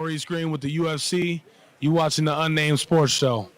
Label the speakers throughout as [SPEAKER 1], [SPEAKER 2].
[SPEAKER 1] Screen with the UFC. You watching the Unnamed Sports Show.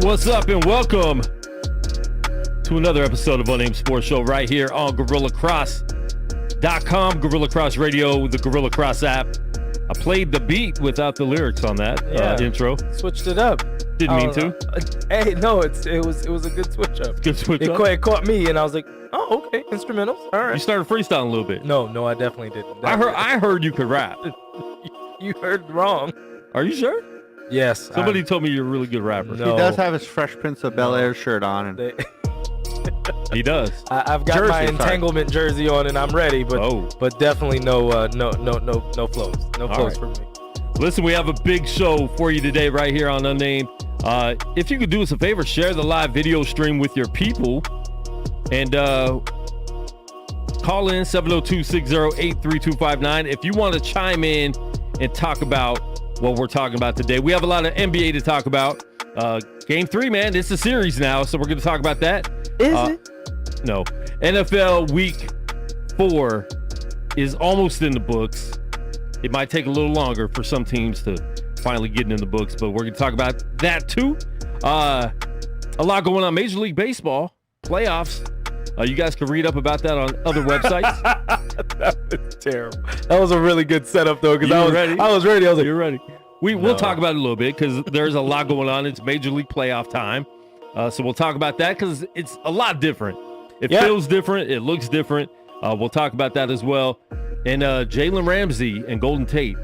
[SPEAKER 2] What's up and welcome to another episode of Unnamed Sports Show right here on GorillaCross.com, Gorilla Cross Radio, the Gorilla Cross app. I played the beat without the lyrics on that intro.
[SPEAKER 3] Switched it up.
[SPEAKER 2] Didn't mean to.
[SPEAKER 3] Hey, no, it was a good switch up.
[SPEAKER 2] Good switch up.
[SPEAKER 3] It caught me, and I was like, oh, okay, instrumentals. All right.
[SPEAKER 2] You started freestyling a little bit.
[SPEAKER 3] No, I definitely didn't.
[SPEAKER 2] I heard you could rap.
[SPEAKER 3] You heard wrong.
[SPEAKER 2] Are you sure?
[SPEAKER 3] Yes.
[SPEAKER 2] Somebody told me you're a really good rapper.
[SPEAKER 3] No.
[SPEAKER 4] He does have his Fresh Prince of Bel-Air shirt on. And
[SPEAKER 2] he does.
[SPEAKER 3] I've got my entanglement jersey on, and I'm ready. But definitely no flows. No flows for me.
[SPEAKER 2] Listen, we have a big show for you today right here on Unnamed. If you could do us a favor, share the live video stream with your people, and call in 702-608-3259 if you want to chime in and talk about what we're talking about today. We have a lot of NBA to talk about. Game 3, man. It's a series now, so we're going to talk about that.
[SPEAKER 3] Is it?
[SPEAKER 2] No. NFL Week 4 is almost in the books. It might take a little longer for some teams to finally get in the books, but we're going to talk about that too. A lot going on. Major League Baseball playoffs. You guys can read up about that on other websites.
[SPEAKER 3] That was terrible. That was a really good setup, though, because I was ready. I was like,
[SPEAKER 2] you're ready. We'll talk about it a little bit because there's a lot going on. It's Major League playoff time. So we'll talk about that because it's a lot different. It feels different. It looks different. We'll talk about that as well. And Jalen Ramsey and Golden Tate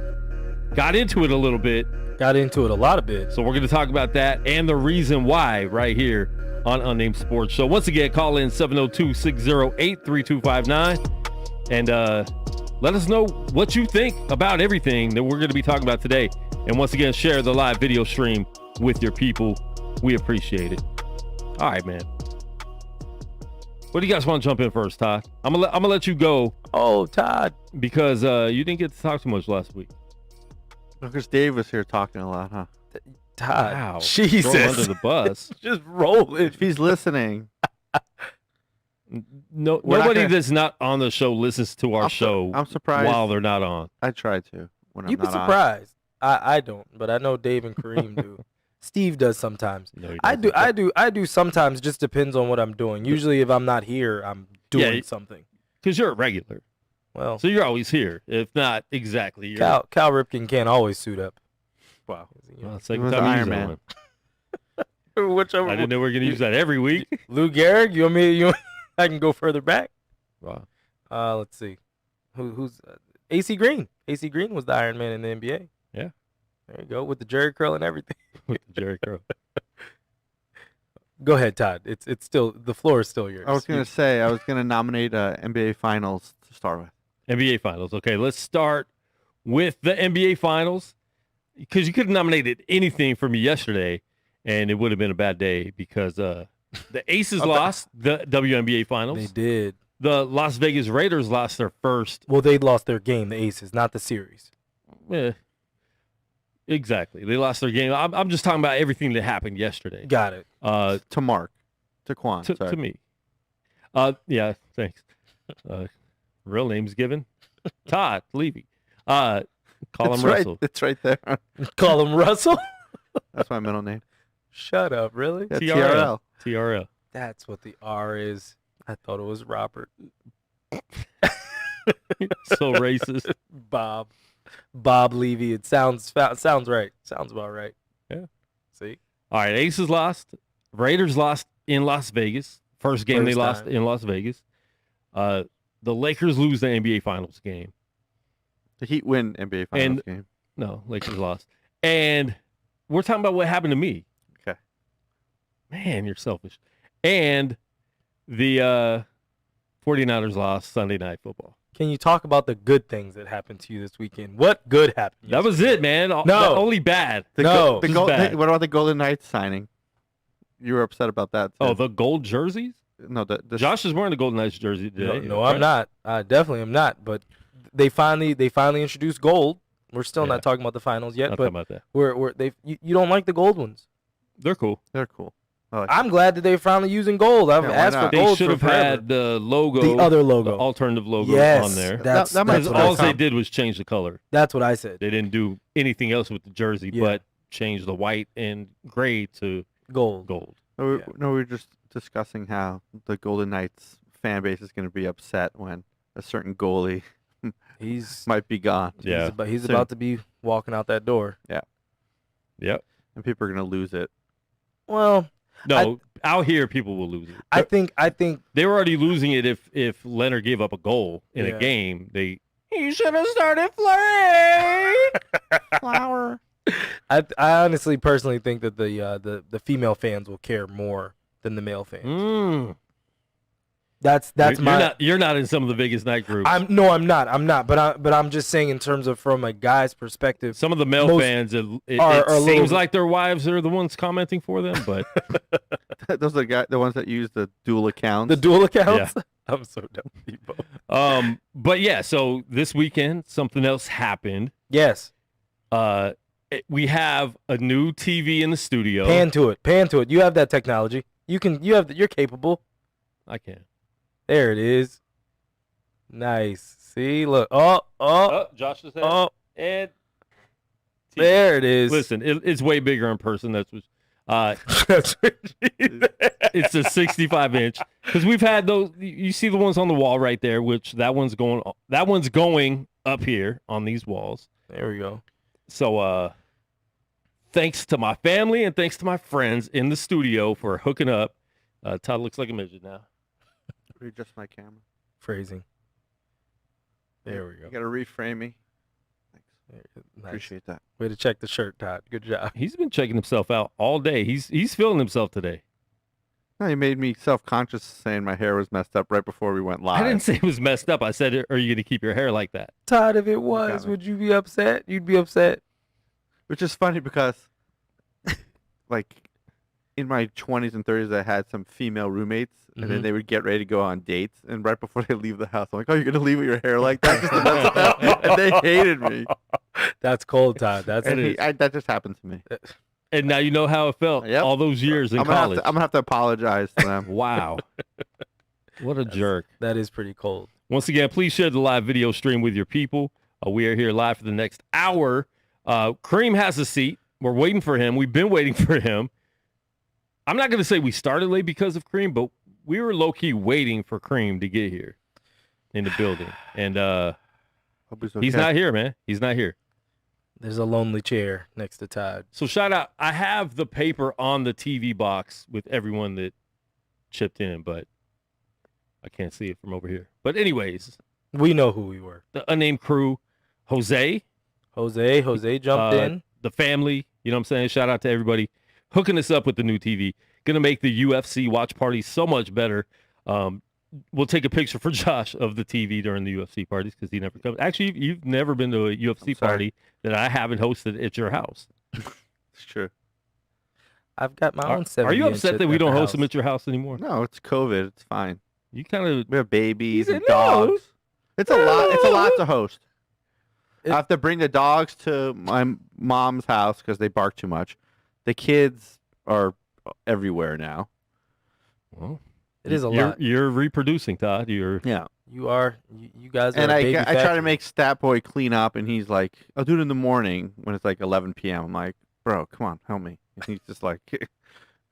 [SPEAKER 2] got into it a little bit.
[SPEAKER 3] Got into it a lot of bit.
[SPEAKER 2] So we're going to talk about that and the reason why right here on Unnamed Sports. So once again, call in 702-608-3259 and let us know what you think about everything that we're going to be talking about today. And once again, share the live video stream with your people. We appreciate it. All right, man. What do you guys want to jump in first, Todd? I'm gonna let you go.
[SPEAKER 3] Oh, Todd,
[SPEAKER 2] because you didn't get to talk too much last week.
[SPEAKER 4] Because Dave was here talking a lot, huh?
[SPEAKER 3] Todd,
[SPEAKER 2] wow.
[SPEAKER 3] Jesus,
[SPEAKER 2] throw him under the bus.
[SPEAKER 3] Just roll it.
[SPEAKER 4] If he's listening.
[SPEAKER 2] Nobody that's not on the show listens to our show.
[SPEAKER 4] I'm surprised
[SPEAKER 2] while they're not on.
[SPEAKER 4] I try to when I'm
[SPEAKER 3] You'd be
[SPEAKER 4] not on.
[SPEAKER 3] surprised. I don't, but I know Dave and Kareem do. Steve does sometimes.
[SPEAKER 2] No, he
[SPEAKER 3] I
[SPEAKER 2] doesn't.
[SPEAKER 3] do sometimes. Just depends on what I'm doing. Usually, if I'm not here, I'm doing something.
[SPEAKER 2] Because you're a regular.
[SPEAKER 3] Well,
[SPEAKER 2] so you're always here. If not exactly.
[SPEAKER 3] Cal Ripken can't always suit up.
[SPEAKER 2] Wow. Well,
[SPEAKER 4] Second time Iron Man.
[SPEAKER 3] Whichever.
[SPEAKER 2] I didn't know we were going to use that every week.
[SPEAKER 3] Lou Gehrig, you want me? I can go further back.
[SPEAKER 2] Wow.
[SPEAKER 3] Let's see. Who's AC Green? AC Green was the Iron Man in the NBA.
[SPEAKER 2] Yeah.
[SPEAKER 3] There you go, with the Jerry curl and everything.
[SPEAKER 2] With the Jerry curl.
[SPEAKER 3] Go ahead, Todd. It's still, the floor is still yours.
[SPEAKER 4] I was gonna say I was gonna nominate NBA Finals to start with.
[SPEAKER 2] NBA Finals. Okay, let's start with the NBA Finals because you could have nominated anything for me yesterday, and it would have been a bad day because the Aces lost the WNBA Finals.
[SPEAKER 3] They did.
[SPEAKER 2] The Las Vegas Raiders lost their first.
[SPEAKER 3] Well, they lost their game, the Aces, not the series.
[SPEAKER 2] Yeah. Exactly. They lost their game. I'm just talking about everything that happened yesterday.
[SPEAKER 3] Got it.
[SPEAKER 4] To Mark. To Quan.
[SPEAKER 2] To me. Yeah, thanks. Real name's given. Todd Levy. Call him Russell.
[SPEAKER 4] It's right there.
[SPEAKER 3] Call him Russell?
[SPEAKER 4] That's my middle name.
[SPEAKER 3] Shut up, really?
[SPEAKER 4] Yeah,
[SPEAKER 2] TRL. TRL.
[SPEAKER 3] That's what the R is. I thought it was Robert.
[SPEAKER 2] So racist.
[SPEAKER 3] Bob Levy. It sounds right. Sounds about right.
[SPEAKER 2] Yeah.
[SPEAKER 3] See?
[SPEAKER 2] All right, Aces lost. Raiders lost in Las Vegas. First game they lost in Las Vegas. The Lakers lose the NBA Finals game.
[SPEAKER 4] The Heat win NBA Finals game.
[SPEAKER 2] No, Lakers lost. And we're talking about what happened to me.
[SPEAKER 4] Okay.
[SPEAKER 2] Man, you're selfish. And the 49ers lost Sunday Night Football.
[SPEAKER 3] Can you talk about the good things that happened to you this weekend? What good happened?
[SPEAKER 2] That was it, man.
[SPEAKER 3] No.
[SPEAKER 2] Only bad.
[SPEAKER 3] No.
[SPEAKER 2] Bad.
[SPEAKER 4] What about the Golden Knights signing? You were upset about that, too.
[SPEAKER 2] Oh, the gold jerseys?
[SPEAKER 4] No,
[SPEAKER 2] Josh is wearing the Golden Knights jersey today.
[SPEAKER 3] No, I'm not. I definitely am not. But they finally introduced gold. We're still not talking about the finals yet.
[SPEAKER 2] Not
[SPEAKER 3] but
[SPEAKER 2] talking about that.
[SPEAKER 3] You don't like the gold ones?
[SPEAKER 2] They're cool.
[SPEAKER 4] They're cool.
[SPEAKER 3] I'm glad that they're finally using gold. I've asked for gold.
[SPEAKER 2] They should have had the logo,
[SPEAKER 3] the other logo,
[SPEAKER 2] the alternative logo on there.
[SPEAKER 3] That's
[SPEAKER 2] all they did was change the color.
[SPEAKER 3] That's what I said.
[SPEAKER 2] They didn't do anything else with the jersey, but change the white and gray to
[SPEAKER 3] gold.
[SPEAKER 4] No, we were just discussing how the Golden Knights fan base is going to be upset when a certain goalie might be gone.
[SPEAKER 2] Yeah,
[SPEAKER 3] he's about to be walking out that door.
[SPEAKER 4] Yeah.
[SPEAKER 2] Yep.
[SPEAKER 4] And people are going to lose it.
[SPEAKER 3] Well,
[SPEAKER 2] no, out here people will lose it.
[SPEAKER 3] I think
[SPEAKER 2] they were already losing it if Leonard gave up a goal in a game. You should have started flirting.
[SPEAKER 4] Flower.
[SPEAKER 3] I honestly, personally think that the female fans will care more than the male fans. That's
[SPEAKER 2] you're not in some of the biggest night groups.
[SPEAKER 3] I'm not. But I'm just saying in terms of from a guy's perspective.
[SPEAKER 2] Some of the male fans, it seems like their wives are the ones commenting for them, but
[SPEAKER 4] those are the ones that use the dual accounts.
[SPEAKER 3] The dual accounts. Yeah. I'm so dumb, people.
[SPEAKER 2] But yeah, so this weekend something else happened.
[SPEAKER 3] Yes.
[SPEAKER 2] We have a new TV in the studio.
[SPEAKER 3] Pan to it. You have that technology. You're capable.
[SPEAKER 2] I can.
[SPEAKER 3] There it is. Nice. See, look.
[SPEAKER 2] Josh is there. And
[SPEAKER 3] there it is.
[SPEAKER 2] Listen, it's way bigger in person. That's what. It's a 65-inch because we've had those. You see the ones on the wall right there, which that one's going up here on these walls.
[SPEAKER 3] There we go.
[SPEAKER 2] So, thanks to my family and thanks to my friends in the studio for hooking up. Todd looks like a midget now.
[SPEAKER 4] Readjust my camera.
[SPEAKER 3] Phrasing. There we go.
[SPEAKER 4] You got to reframe me. Thanks.
[SPEAKER 3] Nice.
[SPEAKER 4] Appreciate that.
[SPEAKER 3] Way to check the shirt, Todd. Good job.
[SPEAKER 2] He's been checking himself out all day. He's feeling himself today.
[SPEAKER 4] No, he made me self-conscious saying my hair was messed up right before we went live.
[SPEAKER 2] I didn't say it was messed up. I said, are you going to keep your hair like that?
[SPEAKER 3] Todd, if it was, would you be upset? You'd be upset.
[SPEAKER 4] Which is funny because, like, in my 20s and 30s, I had some female roommates, and then they would get ready to go on dates. And right before they leave the house, I'm like, "Oh, you're gonna leave with your hair like that?" Just to mess with that? And they hated me.
[SPEAKER 3] That's cold, Todd.
[SPEAKER 4] That just happened to me.
[SPEAKER 2] And now you know how it felt all those years in college.
[SPEAKER 4] I'm gonna have to apologize to them.
[SPEAKER 2] Wow, what a jerk!
[SPEAKER 3] That is pretty cold.
[SPEAKER 2] Once again, please share the live video stream with your people. We are here live for the next hour. Kareem has a seat. We're waiting for him. We've been waiting for him. I'm not going to say we started late because of Kareem, but we were low-key waiting for Kareem to get here in the building. And he's not here, man. He's not here.
[SPEAKER 3] There's a lonely chair next to Todd.
[SPEAKER 2] So shout out. I have the paper on the TV box with everyone that chipped in, but I can't see it from over here. But anyways.
[SPEAKER 3] We know who we were.
[SPEAKER 2] The unnamed crew, Jose
[SPEAKER 3] jumped in.
[SPEAKER 2] The family, you know what I'm saying? Shout out to everybody hooking us up with the new TV. Going to make the UFC watch party so much better. We'll take a picture for Josh of the TV during the UFC parties because he never comes. Actually, you've never been to a UFC party that I haven't hosted at your house.
[SPEAKER 4] It's true.
[SPEAKER 3] I've got my own 70.
[SPEAKER 2] Are you upset that we don't host them at your house anymore?
[SPEAKER 4] No, it's COVID. It's fine.
[SPEAKER 2] You kind of
[SPEAKER 4] we have babies and dogs. It's a lot. It's a lot to host. I have to bring the dogs to my mom's house because they bark too much. The kids are everywhere now.
[SPEAKER 2] Well,
[SPEAKER 3] it is a lot.
[SPEAKER 2] You're reproducing, Todd.
[SPEAKER 4] Yeah.
[SPEAKER 3] You are. You guys are.
[SPEAKER 4] And
[SPEAKER 3] a baby
[SPEAKER 4] I try
[SPEAKER 3] factory.
[SPEAKER 4] to make Stat Boy clean up, and he's like, "I'll do it in the morning when it's like 11 p.m." I'm like, "Bro, come on, help me." And he's just like,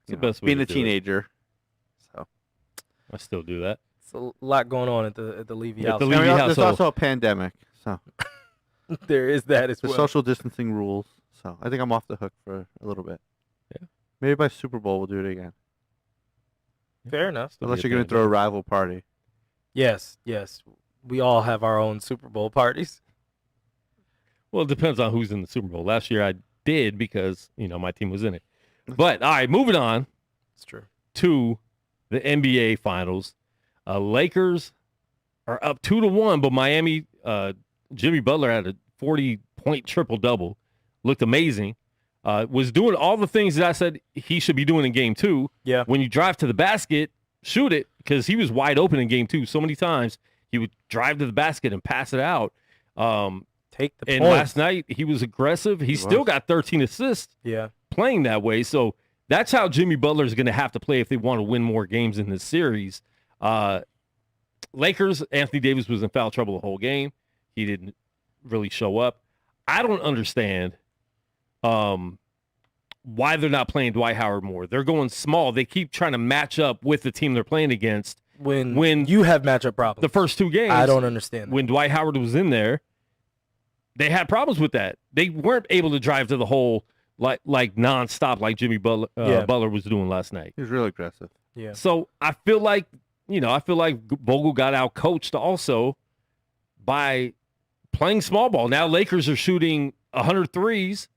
[SPEAKER 2] the best way
[SPEAKER 4] being
[SPEAKER 2] to
[SPEAKER 4] a
[SPEAKER 2] do
[SPEAKER 4] teenager. So
[SPEAKER 2] I still do that.
[SPEAKER 3] It's a lot going on at the Levy house.
[SPEAKER 4] There's also a pandemic, so
[SPEAKER 3] there is that as
[SPEAKER 4] the
[SPEAKER 3] well.
[SPEAKER 4] social distancing rules. So I think I'm off the hook for a little bit.
[SPEAKER 2] Yeah.
[SPEAKER 4] Maybe by Super Bowl we'll do it again.
[SPEAKER 3] Fair enough.
[SPEAKER 4] Unless you're going to throw a rival party.
[SPEAKER 3] Yes. We all have our own Super Bowl parties.
[SPEAKER 2] Well, it depends on who's in the Super Bowl. Last year I did because, my team was in it. But, all right, moving on.
[SPEAKER 3] It's true.
[SPEAKER 2] To the NBA Finals. Lakers are up 2-1, but Miami, Jimmy Butler had a 40-point triple-double. Looked amazing. Was doing all the things that I said he should be doing in Game 2.
[SPEAKER 3] Yeah.
[SPEAKER 2] When you drive to the basket, shoot it, because he was wide open in Game 2 so many times. He would drive to the basket and pass it out.
[SPEAKER 3] Take the
[SPEAKER 2] and
[SPEAKER 3] points.
[SPEAKER 2] last night, he was aggressive. He still got 13 assists playing that way. So that's how Jimmy Butler is going to have to play if they want to win more games in this series. Lakers, Anthony Davis was in foul trouble the whole game. He didn't really show up. I don't understand why they're not playing Dwight Howard more. They're going small. They keep trying to match up with the team they're playing against.
[SPEAKER 3] When you have matchup problems.
[SPEAKER 2] The first two games.
[SPEAKER 3] I don't understand that.
[SPEAKER 2] When Dwight Howard was in there, they had problems with that. They weren't able to drive to the hole like nonstop like Jimmy Butler, Butler was doing last night.
[SPEAKER 4] He was really aggressive.
[SPEAKER 3] Yeah.
[SPEAKER 2] So I feel like Vogel got out coached also by playing small ball. Now Lakers are shooting 100 threes.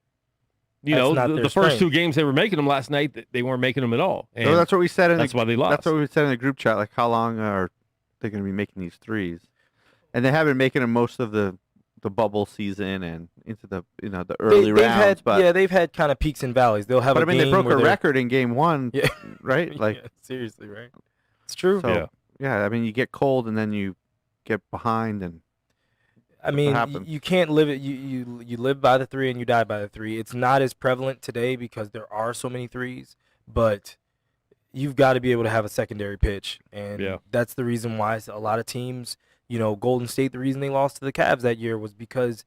[SPEAKER 2] The first two games they were making them last night, they weren't making them at all. And
[SPEAKER 4] so that's what we said.
[SPEAKER 2] That's why they lost.
[SPEAKER 4] That's what we said in the group chat. Like, how long are they going to be making these threes? And they have been making them most of the bubble season and into the the early rounds.
[SPEAKER 3] They've had kind of peaks and valleys. They'll have.
[SPEAKER 4] But they broke a record in Game 1, right? Like
[SPEAKER 3] seriously, right? It's true.
[SPEAKER 4] So, I mean, you get cold and then you get behind and.
[SPEAKER 3] I mean, you can't live it. You live by the three and you die by the three. It's not as prevalent today because there are so many threes, but you've got to be able to have a secondary pitch, and that's the reason why a lot of teams, Golden State, the reason they lost to the Cavs that year was because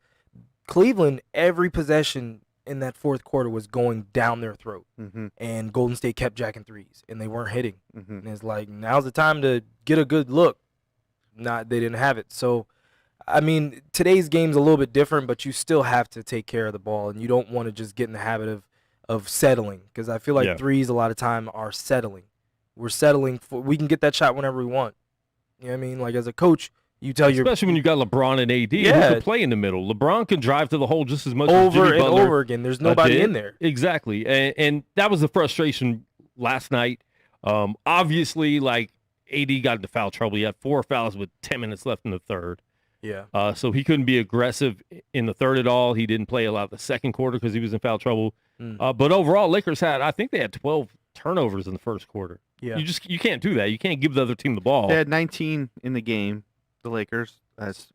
[SPEAKER 3] Cleveland, every possession in that fourth quarter was going down their throat, and Golden State kept jacking threes, and they weren't hitting. And it's like, now's the time to get a good look. They didn't have it, so. I mean, today's game's a little bit different, but you still have to take care of the ball, and you don't want to just get in the habit of settling, because I feel like threes a lot of time are settling. We're settling we can get that shot whenever we want. You know what I mean? Like, as a coach, you tell
[SPEAKER 2] especially when you got LeBron and AD who can play in the middle. LeBron can drive to the hole just as much as
[SPEAKER 3] over
[SPEAKER 2] Jimmy
[SPEAKER 3] and
[SPEAKER 2] Butler
[SPEAKER 3] over again. There's nobody in there.
[SPEAKER 2] Exactly, and that was the frustration last night. Obviously, like, AD got into foul trouble. He had 4 fouls with 10 minutes left in the third.
[SPEAKER 3] Yeah.
[SPEAKER 2] So he couldn't be aggressive in the third at all. He didn't play a lot of the second quarter because he was in foul trouble. But overall, Lakers I think they had 12 turnovers in the first quarter.
[SPEAKER 3] Yeah.
[SPEAKER 2] You can't do that. You can't give the other team the ball.
[SPEAKER 4] They had 19 in the game, the Lakers.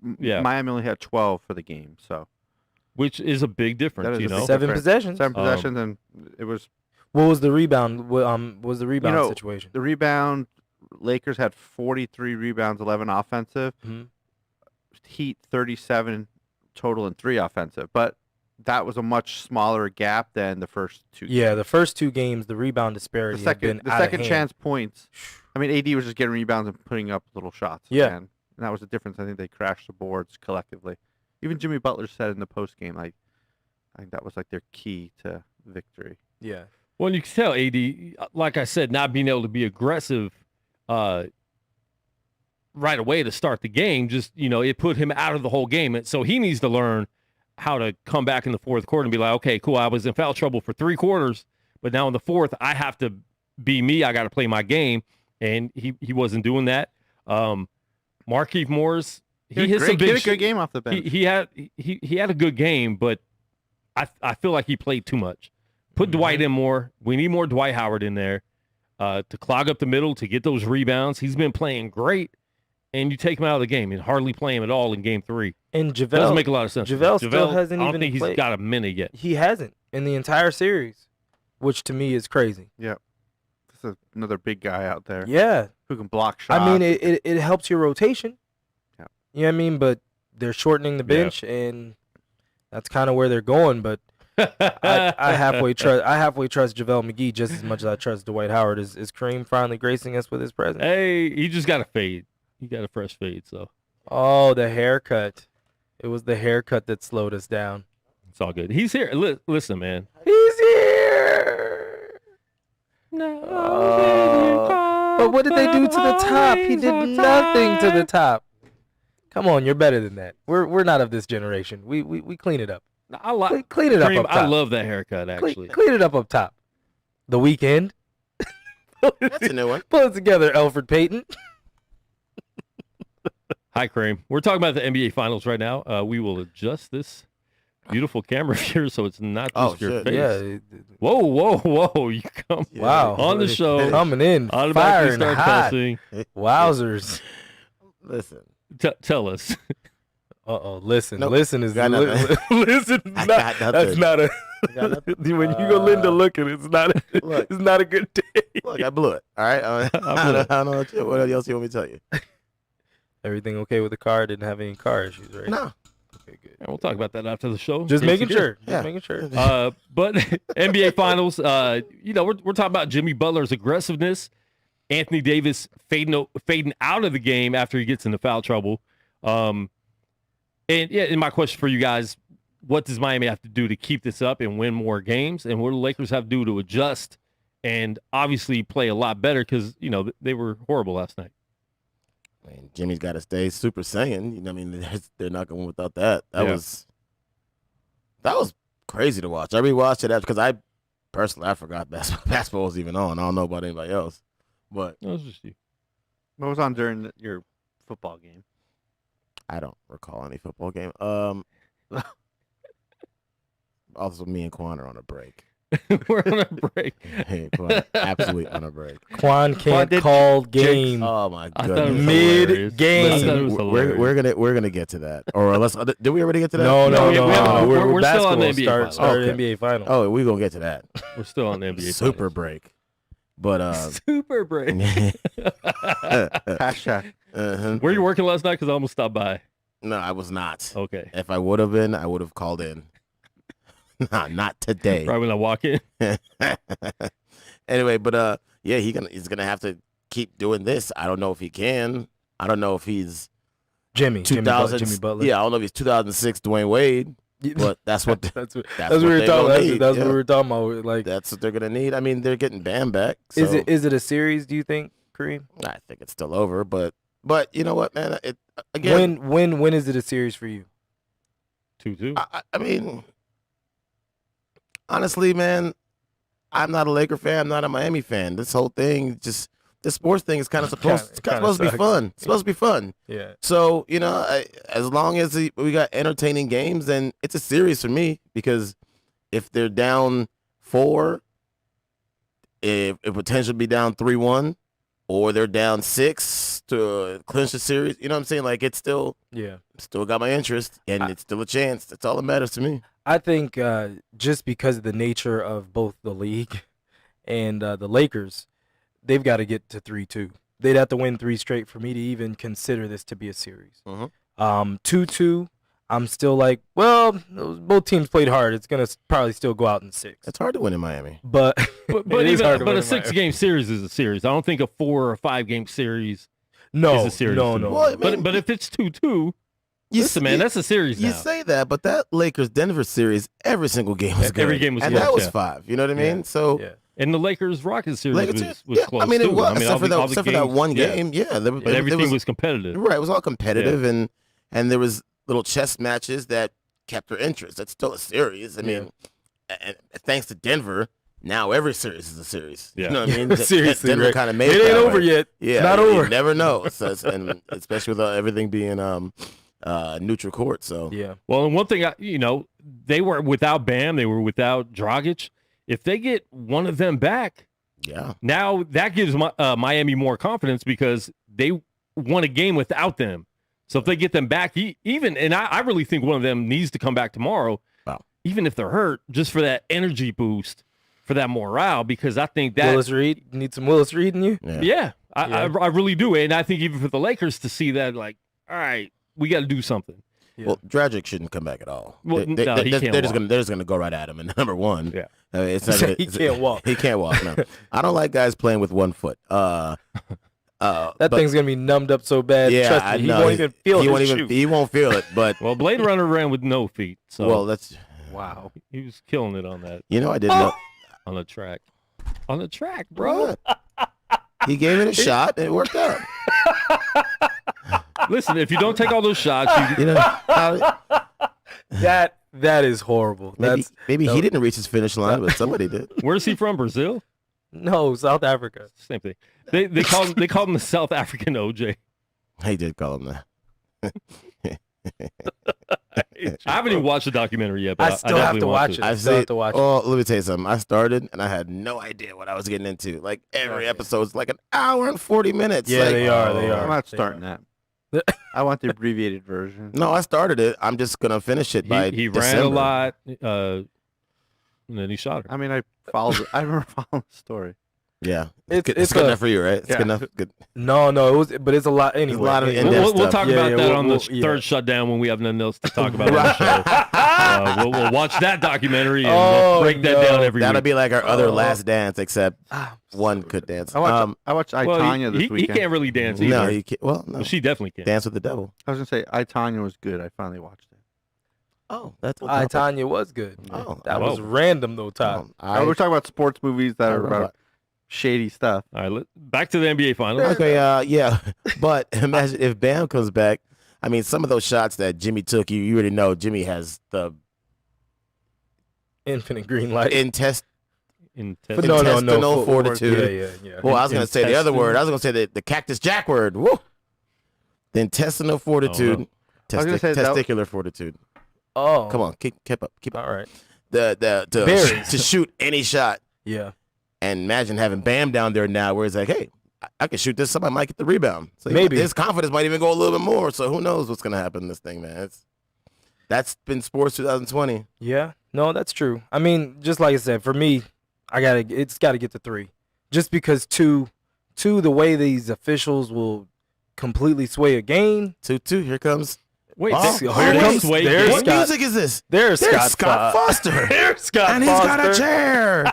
[SPEAKER 4] Miami only had 12 for the game, so.
[SPEAKER 2] Which is a big difference,
[SPEAKER 4] That is
[SPEAKER 3] 7 possessions.
[SPEAKER 4] 7 possessions, and it was.
[SPEAKER 3] What was the rebound? What was the rebound situation?
[SPEAKER 4] The rebound, Lakers had 43 rebounds, 11 offensive. Heat 37 total and 3 offensive. But that was a much smaller gap than the first two.
[SPEAKER 3] Yeah, the first 2 games, the rebound disparity
[SPEAKER 4] The
[SPEAKER 3] had been
[SPEAKER 4] second
[SPEAKER 3] out of hand.
[SPEAKER 4] chance points. I mean, AD was just getting rebounds and putting up little shots.
[SPEAKER 3] Yeah.
[SPEAKER 4] And that was the difference. I think they crashed the boards collectively. Even Jimmy Butler said in the post game, I think that was like their key to victory.
[SPEAKER 3] Yeah.
[SPEAKER 2] Well, you can tell AD, like I said, not being able to be aggressive right away to start the game, just, it put him out of the whole game. And so he needs to learn how to come back in the fourth quarter and be like, okay, cool, I was in foul trouble for 3 quarters, but now in the fourth, I have to be me. I got to play my game. And he wasn't doing that. Markieff Morris, he hit some big.
[SPEAKER 4] He had a good game off the bench.
[SPEAKER 2] He had a good game, but I feel like he played too much. Put Dwight in more. We need more Dwight Howard in there to clog up the middle, to get those rebounds. He's been playing great, and you take him out of the game and hardly play him at all in Game 3.
[SPEAKER 3] And JaVale
[SPEAKER 2] doesn't make a lot of sense.
[SPEAKER 3] JaVale still hasn't
[SPEAKER 2] I
[SPEAKER 3] even
[SPEAKER 2] don't think
[SPEAKER 3] played.
[SPEAKER 2] he's got a minute yet.
[SPEAKER 3] He hasn't in the entire series, which to me is crazy.
[SPEAKER 4] Yeah. This is another big guy out there.
[SPEAKER 3] Yeah.
[SPEAKER 4] Who can block shots.
[SPEAKER 3] I mean, it helps your rotation.
[SPEAKER 4] Yeah.
[SPEAKER 3] You know what I mean? But they're shortening the bench, and that's kind of where they're going. But I halfway trust JaVale McGee just as much as I trust Dwight Howard. Is Kareem finally gracing us with his presence?
[SPEAKER 2] Hey, he just got a fade. He got a fresh fade, so.
[SPEAKER 3] Oh, the haircut. It was the haircut that slowed us down.
[SPEAKER 2] It's all good. He's here. Listen, man.
[SPEAKER 3] He's here. But what did they do to the top? He did nothing to the top. Come on, you're better than that. We're not of this generation. We clean it up.
[SPEAKER 2] I like
[SPEAKER 3] clean it up
[SPEAKER 2] Kareem,
[SPEAKER 3] top.
[SPEAKER 2] I love that haircut, actually.
[SPEAKER 3] Clean it up top. The Weeknd.
[SPEAKER 5] That's a new one.
[SPEAKER 3] Pull it together, Elfrid Payton.
[SPEAKER 2] Hi, Kareem. We're talking about the NBA Finals right now. We will adjust this beautiful camera here so it's not just your face.
[SPEAKER 3] Yeah.
[SPEAKER 2] Whoa. You come
[SPEAKER 3] Wow.
[SPEAKER 2] on the show.
[SPEAKER 3] Coming in.
[SPEAKER 2] On the
[SPEAKER 3] firing
[SPEAKER 2] back, start
[SPEAKER 3] hot.
[SPEAKER 2] cussing.
[SPEAKER 3] Wowzers.
[SPEAKER 5] Listen.
[SPEAKER 2] Tell us.
[SPEAKER 3] Listen.
[SPEAKER 5] Nope.
[SPEAKER 3] Listen is
[SPEAKER 5] Got nothing.
[SPEAKER 3] listen.
[SPEAKER 5] I got
[SPEAKER 3] That's
[SPEAKER 5] nothing.
[SPEAKER 3] not a.
[SPEAKER 5] got nothing.
[SPEAKER 3] When you go Linda looking, it's not.
[SPEAKER 5] Look.
[SPEAKER 3] It's not a good day.
[SPEAKER 5] Look, I blew it. All right. I don't know what else you want me to tell you.
[SPEAKER 3] Everything okay with the car? Didn't have any car issues, right?
[SPEAKER 5] No.
[SPEAKER 3] Okay, good.
[SPEAKER 2] And we'll talk about that after the show.
[SPEAKER 3] Just
[SPEAKER 2] in case
[SPEAKER 3] making
[SPEAKER 2] you did.
[SPEAKER 3] sure.
[SPEAKER 5] Yeah.
[SPEAKER 3] Just making sure.
[SPEAKER 2] But NBA Finals, we're talking about Jimmy Butler's aggressiveness. Anthony Davis fading out of the game after he gets into foul trouble. And my question for you guys, what does Miami have to do to keep this up and win more games? And what do the Lakers have to do to adjust and obviously play a lot better because, they were horrible last night.
[SPEAKER 5] I mean, Jimmy's got to stay Super Saiyan. They're not going without that. That was crazy to watch. I rewatched it because I forgot basketball was even on. I don't know about anybody else, but
[SPEAKER 2] No, it's just you.
[SPEAKER 4] What was on during your football game?
[SPEAKER 5] I don't recall any football game. Also, me and Quan are on a break.
[SPEAKER 2] We're on a break.
[SPEAKER 5] Hey, Quan, absolutely on a break.
[SPEAKER 3] Quan can't call game
[SPEAKER 5] Oh my
[SPEAKER 2] I thought it
[SPEAKER 5] goodness!
[SPEAKER 2] was
[SPEAKER 3] mid
[SPEAKER 2] hilarious. I thought it
[SPEAKER 3] game.
[SPEAKER 2] was
[SPEAKER 5] We're
[SPEAKER 2] hilarious.
[SPEAKER 5] gonna get to that, or unless did we already get to that?
[SPEAKER 3] No.
[SPEAKER 2] we're still on the NBA
[SPEAKER 3] Start
[SPEAKER 2] Finals.
[SPEAKER 3] started
[SPEAKER 5] Okay.
[SPEAKER 3] NBA Finals.
[SPEAKER 5] Oh, we're gonna get to that.
[SPEAKER 2] We're still on the NBA
[SPEAKER 5] Super
[SPEAKER 2] Finals.
[SPEAKER 5] break, but
[SPEAKER 2] Super break.
[SPEAKER 4] Hashtag.
[SPEAKER 2] Were you working last night? Because I almost stopped by.
[SPEAKER 5] No, I was not.
[SPEAKER 2] Okay.
[SPEAKER 5] If I would have been, I would have called in. Nah, not today.
[SPEAKER 2] Right when I walk in.
[SPEAKER 5] Anyway, but he's gonna have to keep doing this. I don't know if he can. I don't know if he's
[SPEAKER 3] Jimmy
[SPEAKER 5] 2000.
[SPEAKER 3] Jimmy Butler.
[SPEAKER 5] Yeah, I don't know if he's 2006 Dwayne Wade. But that's what
[SPEAKER 3] that's what
[SPEAKER 5] that's
[SPEAKER 3] we
[SPEAKER 5] what
[SPEAKER 3] were
[SPEAKER 5] they're
[SPEAKER 3] talking.
[SPEAKER 5] gonna need.
[SPEAKER 3] That's
[SPEAKER 5] Yeah.
[SPEAKER 3] what we were talking about. Like,
[SPEAKER 5] That's what they're gonna need. I mean, they're getting Bam back. So
[SPEAKER 3] is it a series? Do you think, Kareem?
[SPEAKER 5] I think it's still over. But you know what, man? It again.
[SPEAKER 3] When is it a series for you?
[SPEAKER 2] 2-2.
[SPEAKER 5] I mean, honestly, man, I'm not a Laker fan. I'm not a Miami fan. This whole thing, this sports thing is kind of supposed to be fun. It's supposed to be fun.
[SPEAKER 3] Yeah.
[SPEAKER 5] So, as long as we got entertaining games, then it's a series for me because if they're down 4, it potentially be down 3-1, or they're down 6 to clinch the series. You know what I'm saying? Like, it's still got my interest, and it's still a chance. That's all that matters to me.
[SPEAKER 3] I think just because of the nature of both the league and the Lakers, they've got to get to 3-2. They'd have to win 3 straight for me to even consider this to be a series. 2-2, I'm still like, well, both teams played hard. It's gonna probably still go out in 6.
[SPEAKER 5] It's hard to win in Miami.
[SPEAKER 3] But
[SPEAKER 2] but a 6-game series is a series. I don't think a 4 or 5-game series is a series.
[SPEAKER 3] No.
[SPEAKER 5] Well,
[SPEAKER 2] But if it's 2-2, listen, man, that's a series now.
[SPEAKER 5] You say that, but that Lakers-Denver series, every single game was good.
[SPEAKER 2] Every game was
[SPEAKER 5] and
[SPEAKER 2] good,
[SPEAKER 5] that was
[SPEAKER 2] yeah.
[SPEAKER 5] 5. You know what I mean? So.
[SPEAKER 3] Yeah.
[SPEAKER 2] And the Lakers-Rockets series was
[SPEAKER 5] yeah,
[SPEAKER 2] close,
[SPEAKER 5] I mean, it
[SPEAKER 2] too.
[SPEAKER 5] was,
[SPEAKER 2] I mean,
[SPEAKER 5] except for that
[SPEAKER 2] games,
[SPEAKER 5] one game. Yeah,
[SPEAKER 2] but everything was competitive.
[SPEAKER 5] Right, it was all competitive, and there was little chess matches that kept their interest. That's still a series. I mean, and thanks to Denver, now every series is a series.
[SPEAKER 2] Yeah.
[SPEAKER 5] You know what I mean?
[SPEAKER 3] Seriously,
[SPEAKER 5] Denver
[SPEAKER 3] right.
[SPEAKER 5] kind of made
[SPEAKER 3] It ain't
[SPEAKER 5] that
[SPEAKER 3] over
[SPEAKER 5] way.
[SPEAKER 3] yet.
[SPEAKER 5] Yeah,
[SPEAKER 3] It's not
[SPEAKER 5] you
[SPEAKER 3] over.
[SPEAKER 5] never know, and especially with everything being neutral court. So
[SPEAKER 3] Yeah.
[SPEAKER 2] Well, and one thing, they were without Bam, they were without Dragic. If they get one of them back,
[SPEAKER 5] yeah,
[SPEAKER 2] now that gives Miami more confidence because they won a game without them. So if they get them back, I really think one of them needs to come back tomorrow, even if they're hurt, just for that energy boost, for that morale, because I think that
[SPEAKER 3] Willis Reed, you need some Willis Reed in you.
[SPEAKER 2] Yeah, I really do, and I think even for the Lakers to see that, like, all right, we got to do something.
[SPEAKER 5] Yeah. Well, Dragic shouldn't come back at all.
[SPEAKER 2] Well, he can't
[SPEAKER 5] they're just gonna go right at him. And number one,
[SPEAKER 2] yeah,
[SPEAKER 5] it's not
[SPEAKER 3] he can't walk.
[SPEAKER 5] He can't walk. No, I don't like guys playing with 1 foot.
[SPEAKER 3] That thing's gonna be numbed up so bad.
[SPEAKER 5] Yeah,
[SPEAKER 3] trust me, he won't even feel it.
[SPEAKER 5] He won't feel it. But
[SPEAKER 2] well, Blade Runner ran with no feet. So
[SPEAKER 5] that's
[SPEAKER 3] wow.
[SPEAKER 2] He was killing it on that.
[SPEAKER 5] I didn't know
[SPEAKER 2] on the track, bro.
[SPEAKER 5] He gave it a shot. And it worked out.
[SPEAKER 2] Listen, if you don't take all those shots,
[SPEAKER 3] that is horrible.
[SPEAKER 5] Maybe he didn't reach his finish line, but somebody did.
[SPEAKER 2] Where's he from? Brazil?
[SPEAKER 3] No, South Africa.
[SPEAKER 2] Same thing. They called him the South African OJ.
[SPEAKER 5] They did call him that.
[SPEAKER 2] I haven't even watched the documentary yet, but
[SPEAKER 3] I still have to watch it.
[SPEAKER 5] I still have to watch it. Oh, let me tell you something. I started and I had no idea what I was getting into. Like every episode's like an hour and 40 minutes.
[SPEAKER 3] Yeah,
[SPEAKER 5] like,
[SPEAKER 3] they are.
[SPEAKER 4] I'm not starting that. I want the abbreviated version.
[SPEAKER 5] No, I started it. I'm just gonna finish it by
[SPEAKER 2] he
[SPEAKER 5] December.
[SPEAKER 2] ran a lot, and then he shot her.
[SPEAKER 4] I mean, I remember following the story.
[SPEAKER 5] Yeah, it's good enough for you, right? It's good enough. Good.
[SPEAKER 3] No, but it's a lot anyway.
[SPEAKER 5] There's a lot of
[SPEAKER 2] we'll talk about that on the third shutdown when we have nothing else to talk about on the show. We'll watch that documentary and we'll break that down every
[SPEAKER 5] That'll
[SPEAKER 2] week.
[SPEAKER 5] be like our other last dance, except one could dance.
[SPEAKER 4] I watched I, Tonya this weekend.
[SPEAKER 2] He can't really dance either.
[SPEAKER 5] No, he can't. Well,
[SPEAKER 2] she definitely can.
[SPEAKER 5] Dance with the Devil.
[SPEAKER 4] I was gonna say I, Tonya was good. I finally watched it.
[SPEAKER 5] Oh, that's what
[SPEAKER 3] I, Tonya was good.
[SPEAKER 5] Oh,
[SPEAKER 3] that was random though, Todd.
[SPEAKER 4] We're talking about sports movies that are about shady stuff.
[SPEAKER 2] All right, back to the NBA Finals.
[SPEAKER 5] Okay, yeah, but imagine if Bam comes back. I mean, some of those shots that Jimmy took, you already know Jimmy has the
[SPEAKER 3] infinite green light.
[SPEAKER 5] Intestinal fortitude.
[SPEAKER 3] Yeah.
[SPEAKER 5] Well, I was going to say the other word. I was going to say the Cactus Jack word. Woo! The intestinal fortitude. Testicular fortitude.
[SPEAKER 3] Oh.
[SPEAKER 5] Come on, keep up.
[SPEAKER 3] All right.
[SPEAKER 5] To shoot any shot.
[SPEAKER 3] Yeah.
[SPEAKER 5] And imagine having Bam down there now where he's like, hey, I can shoot this. Somebody might get the rebound. So
[SPEAKER 3] maybe.
[SPEAKER 5] His confidence might even go a little bit more. So who knows what's going to happen in this thing, man. That's been sports 2020.
[SPEAKER 3] Yeah. No, that's true. I mean, just like I said, for me, it's got to get to 3. Just because two, the way these officials will completely sway a game.
[SPEAKER 5] 2-2, here comes.
[SPEAKER 2] Wait,
[SPEAKER 5] what music is this?
[SPEAKER 3] There's
[SPEAKER 5] Scott Foster.
[SPEAKER 3] There's Scott
[SPEAKER 5] and he's got a chair.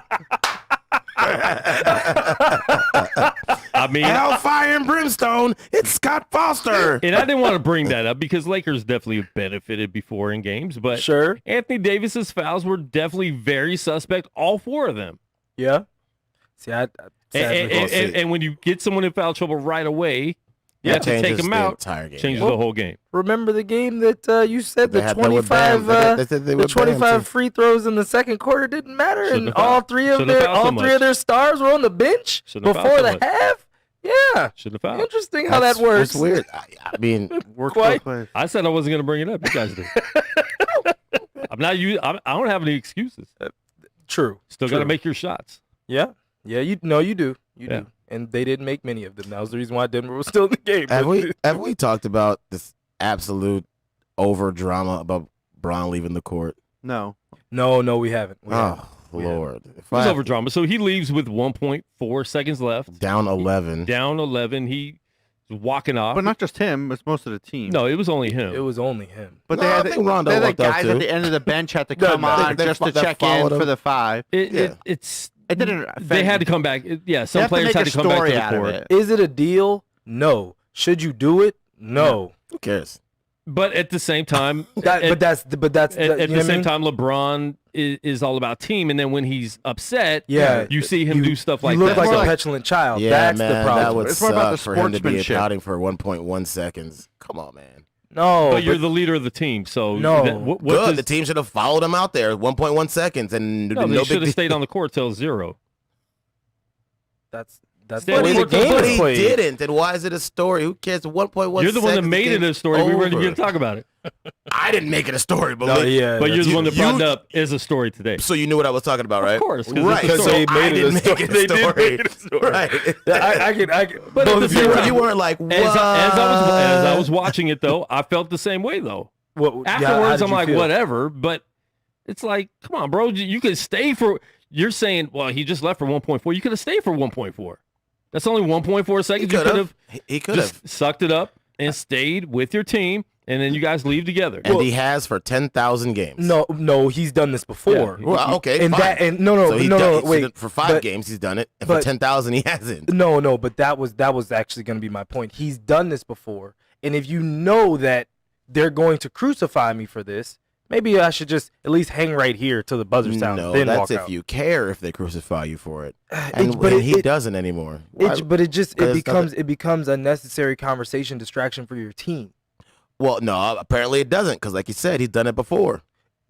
[SPEAKER 2] I mean,
[SPEAKER 5] hellfire and brimstone. It's Scott Foster.
[SPEAKER 2] And I didn't want to bring that up because Lakers definitely benefited before in games, but
[SPEAKER 3] sure,
[SPEAKER 2] Anthony Davis's fouls were definitely very suspect. All 4 of them.
[SPEAKER 3] Yeah. See,
[SPEAKER 2] and when you get someone in foul trouble right away, you have to take them out. Changes the whole game.
[SPEAKER 3] Remember the game that you said the 25 free throws in the second quarter didn't matter, and all three of their stars were on the bench before the half. Yeah,
[SPEAKER 2] shouldn't have fouled.
[SPEAKER 3] Interesting how that works.
[SPEAKER 5] It's weird. I mean,
[SPEAKER 2] I said I wasn't going to bring it up. You guys did. I'm not. I don't have any excuses.
[SPEAKER 3] True.
[SPEAKER 2] Still got to make your shots.
[SPEAKER 3] Yeah. You do. You do. And they didn't make many of them. That was the reason why Denver was still in the game.
[SPEAKER 5] Have we talked about this absolute over drama about Bron leaving the court?
[SPEAKER 3] No, we haven't.
[SPEAKER 5] Lord.
[SPEAKER 2] It was over drama. So he leaves with 1.4 seconds left.
[SPEAKER 5] Down 11.
[SPEAKER 2] Down 11. He walking off.
[SPEAKER 4] But not just him. It's most of the team.
[SPEAKER 2] No, it was only him.
[SPEAKER 3] It was only him.
[SPEAKER 4] But
[SPEAKER 5] No, I think Rondo
[SPEAKER 4] they had
[SPEAKER 5] walked off
[SPEAKER 4] guys
[SPEAKER 5] too.
[SPEAKER 4] at the end of the bench had to come on
[SPEAKER 5] they-
[SPEAKER 4] just to
[SPEAKER 5] that
[SPEAKER 4] check in
[SPEAKER 5] followed
[SPEAKER 4] for
[SPEAKER 5] him.
[SPEAKER 4] the 5.
[SPEAKER 2] It didn't. They had to come back. Some players had to come back to the court.
[SPEAKER 3] Is it a deal? No. Should you do it? No.
[SPEAKER 5] Who cares?
[SPEAKER 2] But at the same time,
[SPEAKER 3] But that's
[SPEAKER 2] at the same time, LeBron is all about team, and then when he's upset, you see him do stuff like
[SPEAKER 3] you look
[SPEAKER 2] that.
[SPEAKER 3] like
[SPEAKER 2] So,
[SPEAKER 3] a petulant child.
[SPEAKER 5] Yeah,
[SPEAKER 3] That's
[SPEAKER 5] man,
[SPEAKER 3] the problem.
[SPEAKER 5] that would
[SPEAKER 4] It's more about
[SPEAKER 5] suck
[SPEAKER 4] the
[SPEAKER 5] for him to be
[SPEAKER 4] sportsmanship.
[SPEAKER 5] pouting for 1.1 seconds. Come on, man.
[SPEAKER 3] No,
[SPEAKER 2] but you're the leader of the team, so
[SPEAKER 3] No.
[SPEAKER 2] what
[SPEAKER 5] Good.
[SPEAKER 2] does-
[SPEAKER 5] The team should have followed him out there 1.1 seconds, and
[SPEAKER 2] no, they
[SPEAKER 5] no
[SPEAKER 2] should
[SPEAKER 5] big
[SPEAKER 2] have stayed on the court till 0.
[SPEAKER 3] that's
[SPEAKER 2] Stay
[SPEAKER 3] the
[SPEAKER 2] on
[SPEAKER 3] way
[SPEAKER 2] the
[SPEAKER 3] the
[SPEAKER 2] court
[SPEAKER 3] game
[SPEAKER 2] till
[SPEAKER 5] But
[SPEAKER 3] is
[SPEAKER 5] he
[SPEAKER 3] played.
[SPEAKER 5] didn't. Then why is it a story? Who cares? 1.1
[SPEAKER 2] You're the one that
[SPEAKER 5] seconds,
[SPEAKER 2] made it a
[SPEAKER 5] game's
[SPEAKER 2] story. We weren't
[SPEAKER 5] over.
[SPEAKER 2] going to talk about it.
[SPEAKER 5] I didn't make it a story, but
[SPEAKER 3] No, yeah,
[SPEAKER 2] But you're the one that brought it
[SPEAKER 5] you-
[SPEAKER 2] up as a story today.
[SPEAKER 5] So you knew what I was talking about, right?
[SPEAKER 2] Of course, 'cause
[SPEAKER 5] right.
[SPEAKER 2] it's a
[SPEAKER 5] So
[SPEAKER 2] story.
[SPEAKER 5] I didn't make it a
[SPEAKER 3] They did
[SPEAKER 5] story.
[SPEAKER 3] make it a story.
[SPEAKER 5] Right.
[SPEAKER 3] I can.
[SPEAKER 2] But at the same time-
[SPEAKER 5] You weren't like, what?
[SPEAKER 2] As I was watching it, though, I felt the same way, though.
[SPEAKER 3] How
[SPEAKER 2] Afterwards,
[SPEAKER 3] did
[SPEAKER 2] I'm
[SPEAKER 3] you
[SPEAKER 2] like,
[SPEAKER 3] feel?
[SPEAKER 2] whatever. But it's like, come on, bro. You could stay for. You're saying, well, he just left for 1.4. You could have stayed for 1.4. That's only 1.4 seconds. You could have
[SPEAKER 5] He could have.
[SPEAKER 2] just sucked it up and stayed with your team, and then you guys leave together.
[SPEAKER 5] And he has for 10,000 games.
[SPEAKER 3] No, he's done this before.
[SPEAKER 2] Yeah.
[SPEAKER 5] Well, okay,
[SPEAKER 3] And
[SPEAKER 5] fine.
[SPEAKER 3] that and no,
[SPEAKER 5] So he
[SPEAKER 3] wait.
[SPEAKER 5] For 5
[SPEAKER 3] but-
[SPEAKER 5] games, he's done it. And for
[SPEAKER 3] but-
[SPEAKER 5] 10,000, he hasn't.
[SPEAKER 3] No, but that was actually going to be my point. He's done this before, and if you know that they're going to crucify me for this, maybe I should just at least hang right here till the buzzer sounds,
[SPEAKER 5] No,
[SPEAKER 3] then
[SPEAKER 5] that's
[SPEAKER 3] walk
[SPEAKER 5] if
[SPEAKER 3] out.
[SPEAKER 5] you care if they crucify you for it. And,
[SPEAKER 3] but
[SPEAKER 5] and he
[SPEAKER 3] it-
[SPEAKER 5] doesn't anymore.
[SPEAKER 3] But it
[SPEAKER 5] Because
[SPEAKER 3] becomes a necessary conversation distraction for your team.
[SPEAKER 5] Well, no, apparently it doesn't, because like you said, he's done it before.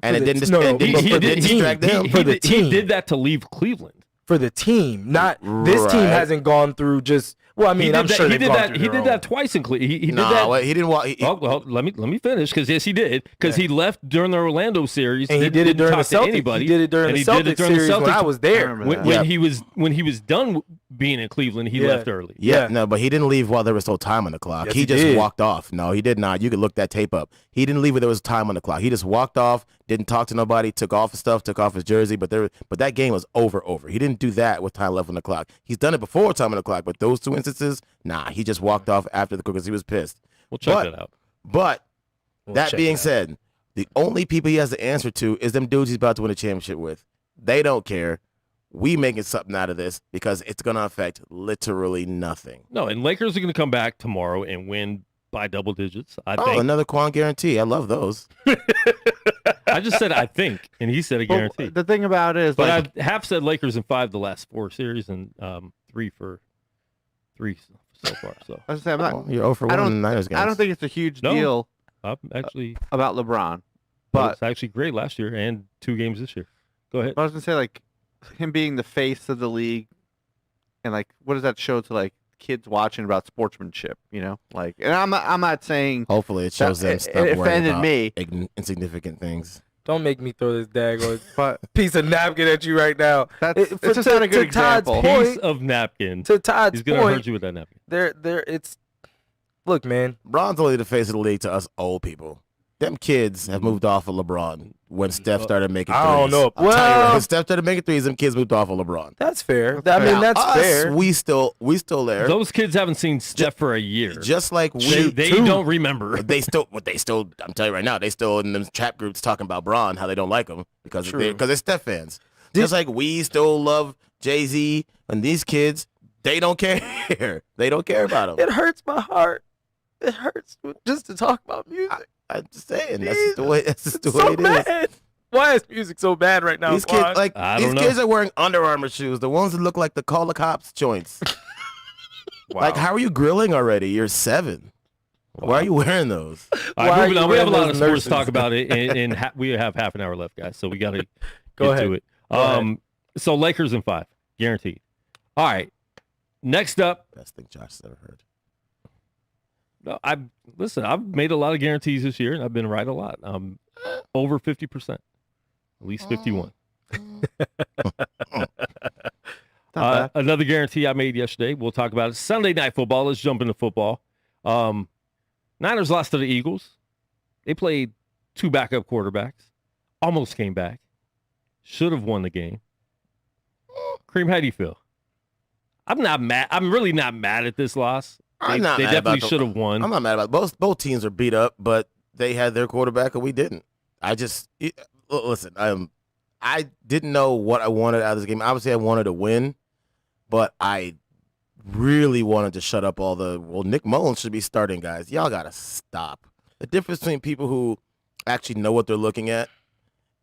[SPEAKER 5] And
[SPEAKER 3] For
[SPEAKER 5] it
[SPEAKER 3] the-
[SPEAKER 5] didn't,
[SPEAKER 3] no,
[SPEAKER 5] and
[SPEAKER 3] but
[SPEAKER 5] didn't
[SPEAKER 3] for the
[SPEAKER 5] didn't
[SPEAKER 3] team,
[SPEAKER 5] distract them.
[SPEAKER 3] for the team.
[SPEAKER 2] He did that to leave Cleveland.
[SPEAKER 3] For the team, not this team
[SPEAKER 5] Right.
[SPEAKER 3] hasn't gone through just. Well, I mean, I'm sure
[SPEAKER 2] he
[SPEAKER 3] they've
[SPEAKER 2] did
[SPEAKER 3] gone
[SPEAKER 2] that.
[SPEAKER 3] through
[SPEAKER 2] He
[SPEAKER 3] their
[SPEAKER 2] did that
[SPEAKER 3] own.
[SPEAKER 2] twice in Cleveland. He did
[SPEAKER 5] Nah,
[SPEAKER 2] that.
[SPEAKER 5] well, he didn't want.
[SPEAKER 2] Oh, well, let me finish, because yes, he did, because he left during the Orlando series,
[SPEAKER 3] And he did it
[SPEAKER 2] didn't
[SPEAKER 3] during the
[SPEAKER 2] talk to
[SPEAKER 3] Celtics.
[SPEAKER 2] anybody,
[SPEAKER 3] He did it during
[SPEAKER 2] and
[SPEAKER 3] the
[SPEAKER 2] he did it
[SPEAKER 3] Celtics
[SPEAKER 2] during the
[SPEAKER 3] series when I
[SPEAKER 2] Celtics.
[SPEAKER 3] was there.
[SPEAKER 4] remember
[SPEAKER 2] When,
[SPEAKER 4] that.
[SPEAKER 2] when
[SPEAKER 5] Yeah.
[SPEAKER 2] he was done being in Cleveland, he
[SPEAKER 3] Yeah.
[SPEAKER 2] left early.
[SPEAKER 5] Yeah,
[SPEAKER 3] Yeah.
[SPEAKER 5] no, but he didn't leave while there was still time on the clock.
[SPEAKER 3] Yes,
[SPEAKER 5] he
[SPEAKER 3] he
[SPEAKER 5] just
[SPEAKER 3] did.
[SPEAKER 5] walked off. No, he did not. You could look that tape up. He didn't leave when there was time on the clock. He just walked off, didn't talk to nobody, took off his stuff, took off his jersey, but that game was over. He didn't do that with time left on the clock. He's done it before time on the clock, but those 2 instances, nah, he just walked off after the because he was pissed.
[SPEAKER 2] We'll check
[SPEAKER 5] But-
[SPEAKER 2] that out.
[SPEAKER 5] But
[SPEAKER 3] We'll
[SPEAKER 5] that
[SPEAKER 3] check
[SPEAKER 5] being
[SPEAKER 3] it out.
[SPEAKER 5] said, the only people he has to answer to is them dudes he's about to win a championship with. They don't care. We making something out of this because it's going to affect literally nothing.
[SPEAKER 2] No, and Lakers are going to come back tomorrow and win by double digits. I
[SPEAKER 5] Oh,
[SPEAKER 2] think.
[SPEAKER 5] another Quan guarantee. I love those.
[SPEAKER 2] I just said I think, and he said a
[SPEAKER 4] Well,
[SPEAKER 2] guarantee.
[SPEAKER 4] the thing about it is,
[SPEAKER 2] But
[SPEAKER 4] like,
[SPEAKER 2] I have said Lakers in 5 the last 4 series, and 3 so far. So
[SPEAKER 4] I was saying, I'm not,
[SPEAKER 5] Well, you're 0 for 1
[SPEAKER 4] I don't-
[SPEAKER 5] in the Niners games.
[SPEAKER 4] I don't think it's a huge
[SPEAKER 2] No.
[SPEAKER 4] deal
[SPEAKER 2] I'm actually,
[SPEAKER 4] about LeBron.
[SPEAKER 2] but
[SPEAKER 4] But
[SPEAKER 2] it's actually great last year and 2 games this year. Go ahead.
[SPEAKER 4] I was gonna say, like, him being the face of the league, and like, what does that show to like kids watching about sportsmanship? You know, like, and I'm not saying
[SPEAKER 5] Hopefully it shows them
[SPEAKER 4] it
[SPEAKER 5] stop worrying
[SPEAKER 4] offended
[SPEAKER 5] about
[SPEAKER 4] me.
[SPEAKER 5] insignificant things.
[SPEAKER 3] Don't make me throw this daggone
[SPEAKER 4] but
[SPEAKER 3] piece of napkin at you right now.
[SPEAKER 4] that's it's just not a good
[SPEAKER 3] Todd's
[SPEAKER 4] example.
[SPEAKER 3] point-
[SPEAKER 2] Piece of napkin.
[SPEAKER 3] To Todd's
[SPEAKER 2] He's going to
[SPEAKER 3] point,
[SPEAKER 2] hurt you with that napkin.
[SPEAKER 3] it's look, man.
[SPEAKER 5] LeBron's only the face of the league to us old people. Them kids have moved off of LeBron when Steph started making threes.
[SPEAKER 3] I don't know.
[SPEAKER 5] I'll tell you right,
[SPEAKER 3] Well-
[SPEAKER 5] when Steph started making threes, them kids moved off of LeBron.
[SPEAKER 3] That's fair.
[SPEAKER 4] That's
[SPEAKER 3] I mean,
[SPEAKER 4] fair.
[SPEAKER 3] that's
[SPEAKER 5] Us,
[SPEAKER 3] fair.
[SPEAKER 5] We still there.
[SPEAKER 2] Those kids haven't seen Steph for a year.
[SPEAKER 5] Just like
[SPEAKER 2] They,
[SPEAKER 5] we
[SPEAKER 2] they
[SPEAKER 3] too.
[SPEAKER 2] don't remember.
[SPEAKER 5] They still, I'm telling you right now, they still in them chat groups talking about Bron, how they don't like him because
[SPEAKER 3] True.
[SPEAKER 5] they're Steph fans. Just like we still love Jay-Z, and these kids, they don't care. They don't care about him.
[SPEAKER 3] It hurts my heart. It hurts just to talk about music.
[SPEAKER 5] I'm just saying, that's just the way. That's just the
[SPEAKER 3] It's so
[SPEAKER 5] way it is.
[SPEAKER 3] bad. Why is music so bad right now?
[SPEAKER 5] These kids,
[SPEAKER 3] Quan?
[SPEAKER 5] like
[SPEAKER 2] I
[SPEAKER 5] these
[SPEAKER 2] don't know.
[SPEAKER 5] kids, are wearing Under Armour shoes, the ones that look like the Call the Cops joints. Like, how are you grilling already? You're 7. Why are you wearing those?
[SPEAKER 2] All
[SPEAKER 3] Why
[SPEAKER 2] right,
[SPEAKER 3] are
[SPEAKER 2] moving
[SPEAKER 3] you
[SPEAKER 2] on. We have a
[SPEAKER 3] wearing
[SPEAKER 2] lot of
[SPEAKER 3] those
[SPEAKER 2] sports to talk
[SPEAKER 3] nurses?
[SPEAKER 2] about it, and we have half an hour left, guys. So we got to
[SPEAKER 3] Go
[SPEAKER 2] get
[SPEAKER 3] ahead.
[SPEAKER 2] to it.
[SPEAKER 3] Go ahead.
[SPEAKER 2] So Lakers in 5, guaranteed. All right. Next up,
[SPEAKER 5] Best thing Josh's ever heard.
[SPEAKER 2] no, I've made a lot of guarantees this year, and I've been right a lot. Over 50%, at least 51.
[SPEAKER 4] Not bad.
[SPEAKER 2] Another guarantee I made yesterday. We'll talk about it. Sunday Night Football. Let's jump into football. Niners lost to the Eagles. They played 2 backup quarterbacks. Almost came back. Should have won the game. Cream, how do you feel? I'm not mad. I'm really not mad at this loss. They definitely should have won.
[SPEAKER 5] I'm not mad about it. Both teams are beat up, but they had their quarterback and we didn't. Listen, I didn't know what I wanted out of this game. Obviously, I wanted to win, but I really wanted to shut up Nick Mullins should be starting, guys. Y'all got to stop. The difference between people who actually know what they're looking at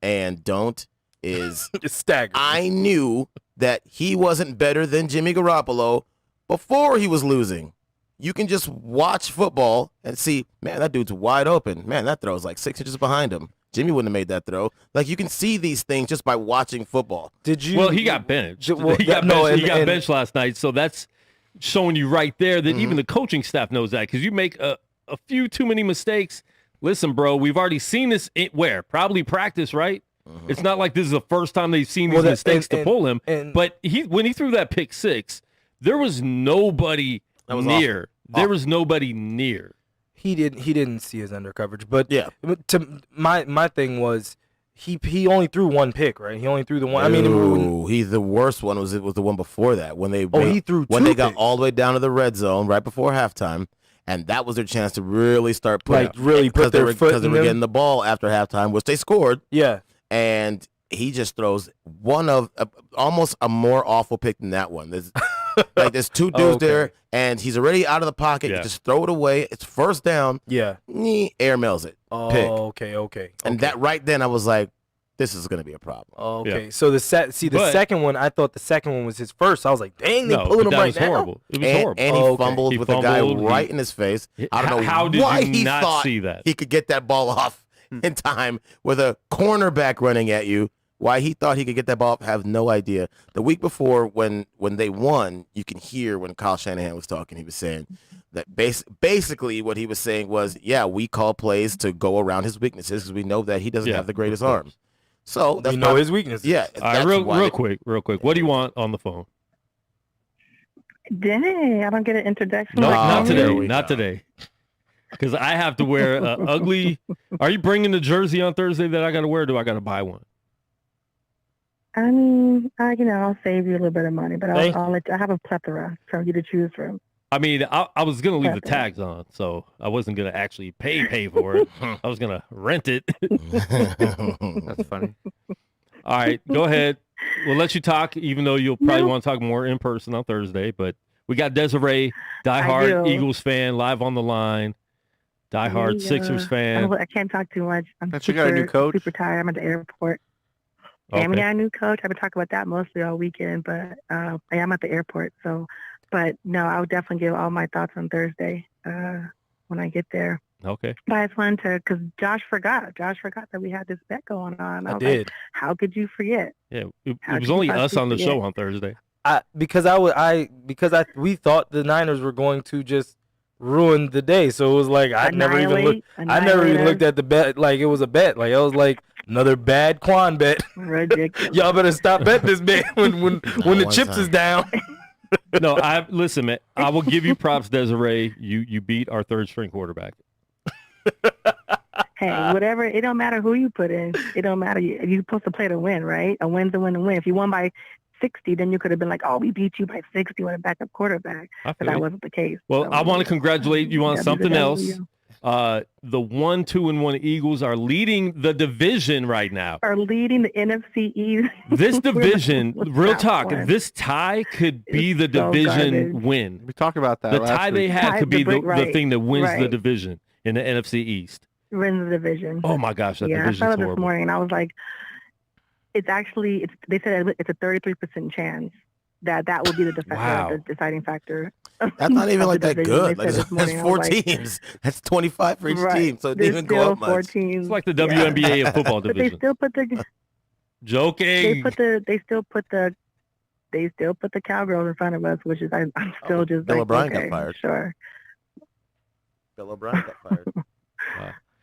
[SPEAKER 5] and don't is
[SPEAKER 3] it's staggering.
[SPEAKER 5] I knew that he wasn't better than Jimmy Garoppolo before he was losing. You can just watch football and see, man, that dude's wide open. Man, that throw is like 6 inches behind him. Jimmy wouldn't have made that throw. Like, you can see these things just by watching football.
[SPEAKER 2] Well, he got benched. He got benched last night, so that's showing you right there that even the coaching staff knows that, because you make a few too many mistakes. Listen, bro, we've already seen this where? Probably practice, right? It's not like this is the first time they've seen these mistakes to pull him. But when he threw that pick six, there was nobody near. There was nobody near.
[SPEAKER 3] He didn't see his under coverage, but
[SPEAKER 5] yeah.
[SPEAKER 3] My thing was he only threw one pick, right? He only threw the one.
[SPEAKER 5] The worst one was the one before that when they they got all the way down to the red zone right before halftime, and that was their chance to really start putting
[SPEAKER 3] put their foot
[SPEAKER 5] because they were getting the ball after halftime, which they scored.
[SPEAKER 3] Yeah,
[SPEAKER 5] and he just throws one of almost a more awful pick than that one. There's two dudes there, and he's already out of the pocket. You just throw it away. It's first down.
[SPEAKER 3] Yeah.
[SPEAKER 5] Air mails it. Pick.
[SPEAKER 3] Okay.
[SPEAKER 5] And that right then, I was like, this is going to be a problem.
[SPEAKER 3] Okay. Yeah. So the second one, I thought the second one was his first. I was like, dang, they pulling him right now.
[SPEAKER 2] Horrible. It was horrible.
[SPEAKER 5] And he fumbled with a guy right in his face. I don't know why he thought he could get that ball off in time with a cornerback running at you. Why he thought he could get that ball, I have no idea. The week before, when they won, you can hear when Kyle Shanahan was talking, he was saying that basically what he was saying was, yeah, we call plays to go around his weaknesses because we know that he doesn't have the greatest arm. So
[SPEAKER 3] we know his weaknesses.
[SPEAKER 5] Yeah.
[SPEAKER 2] All right, real quick. What do you want on the phone?
[SPEAKER 6] Dang, I don't get an introduction.
[SPEAKER 2] No, not today. Because I have to wear an ugly. Are you bringing the jersey on Thursday that I got to wear? Or do I got to buy one?
[SPEAKER 6] I mean, I'll save you a little bit of money, but I'll let you, I have a plethora for you to choose from.
[SPEAKER 2] I mean, I was going to leave the tags on, so I wasn't going to actually pay for it. I was going to rent it.
[SPEAKER 4] That's funny.
[SPEAKER 2] All right, go ahead. We'll let you talk, even though you'll probably want to talk more in person on Thursday. But we got Desiree, diehard Eagles fan, live on the line. Diehard Sixers fan.
[SPEAKER 6] I can't talk too much. I'm
[SPEAKER 4] you got a new coach?
[SPEAKER 6] Super tired. I'm at the airport. Okay. We got a new coach. I've been talking about that mostly all weekend, but I am at the airport. So, but no, I'll definitely give all my thoughts on Thursday when I get there.
[SPEAKER 2] Okay.
[SPEAKER 6] But I just wanted to, because Josh forgot that we had this bet going on. I
[SPEAKER 3] did.
[SPEAKER 6] Like, how could you forget?
[SPEAKER 2] Yeah, it was only us on the show on Thursday.
[SPEAKER 3] We thought the Niners were going to just ruin the day, so it was like I never even looked at the bet like it was a bet. Like I was like, another bad Quan bet.
[SPEAKER 6] Ridiculous.
[SPEAKER 3] Y'all better stop betting this bet when the chips is down.
[SPEAKER 2] No, listen, man. I will give you props, Desiree. You beat our third string quarterback.
[SPEAKER 6] Hey, whatever. It don't matter who you put in. It don't matter. You're supposed to play to win, right? A win's a win to win. If you won by 60, then you could have been like, oh, we beat you by 60 with a backup quarterback. But that wasn't the case.
[SPEAKER 2] Well, so, I want to congratulate you on something else. The 1-2-1 Eagles are leading the division right now.
[SPEAKER 6] Are leading the NFC East.
[SPEAKER 2] This division, real talk, this tie could be the division win.
[SPEAKER 4] We talked about that.
[SPEAKER 2] The tie they had could be the thing that wins the division in the NFC East.
[SPEAKER 6] Wins the division.
[SPEAKER 2] Oh my gosh, that division's
[SPEAKER 6] I saw it
[SPEAKER 2] horrible.
[SPEAKER 6] This morning, and I was like, they said it's a 33% chance that will be the deciding factor.
[SPEAKER 5] That's not even like that good. Like, that's 4 teams. That's 25 for each team, so it didn't even go up much.
[SPEAKER 6] Teams.
[SPEAKER 2] It's like the WNBA of football division.
[SPEAKER 6] But they still put the
[SPEAKER 2] joking.
[SPEAKER 6] They still put the Cowgirls in front of us, which is I'm still just
[SPEAKER 5] Bill
[SPEAKER 6] like,
[SPEAKER 5] O'Brien
[SPEAKER 6] okay,
[SPEAKER 5] got fired.
[SPEAKER 6] Sure.
[SPEAKER 5] Bill O'Brien got fired.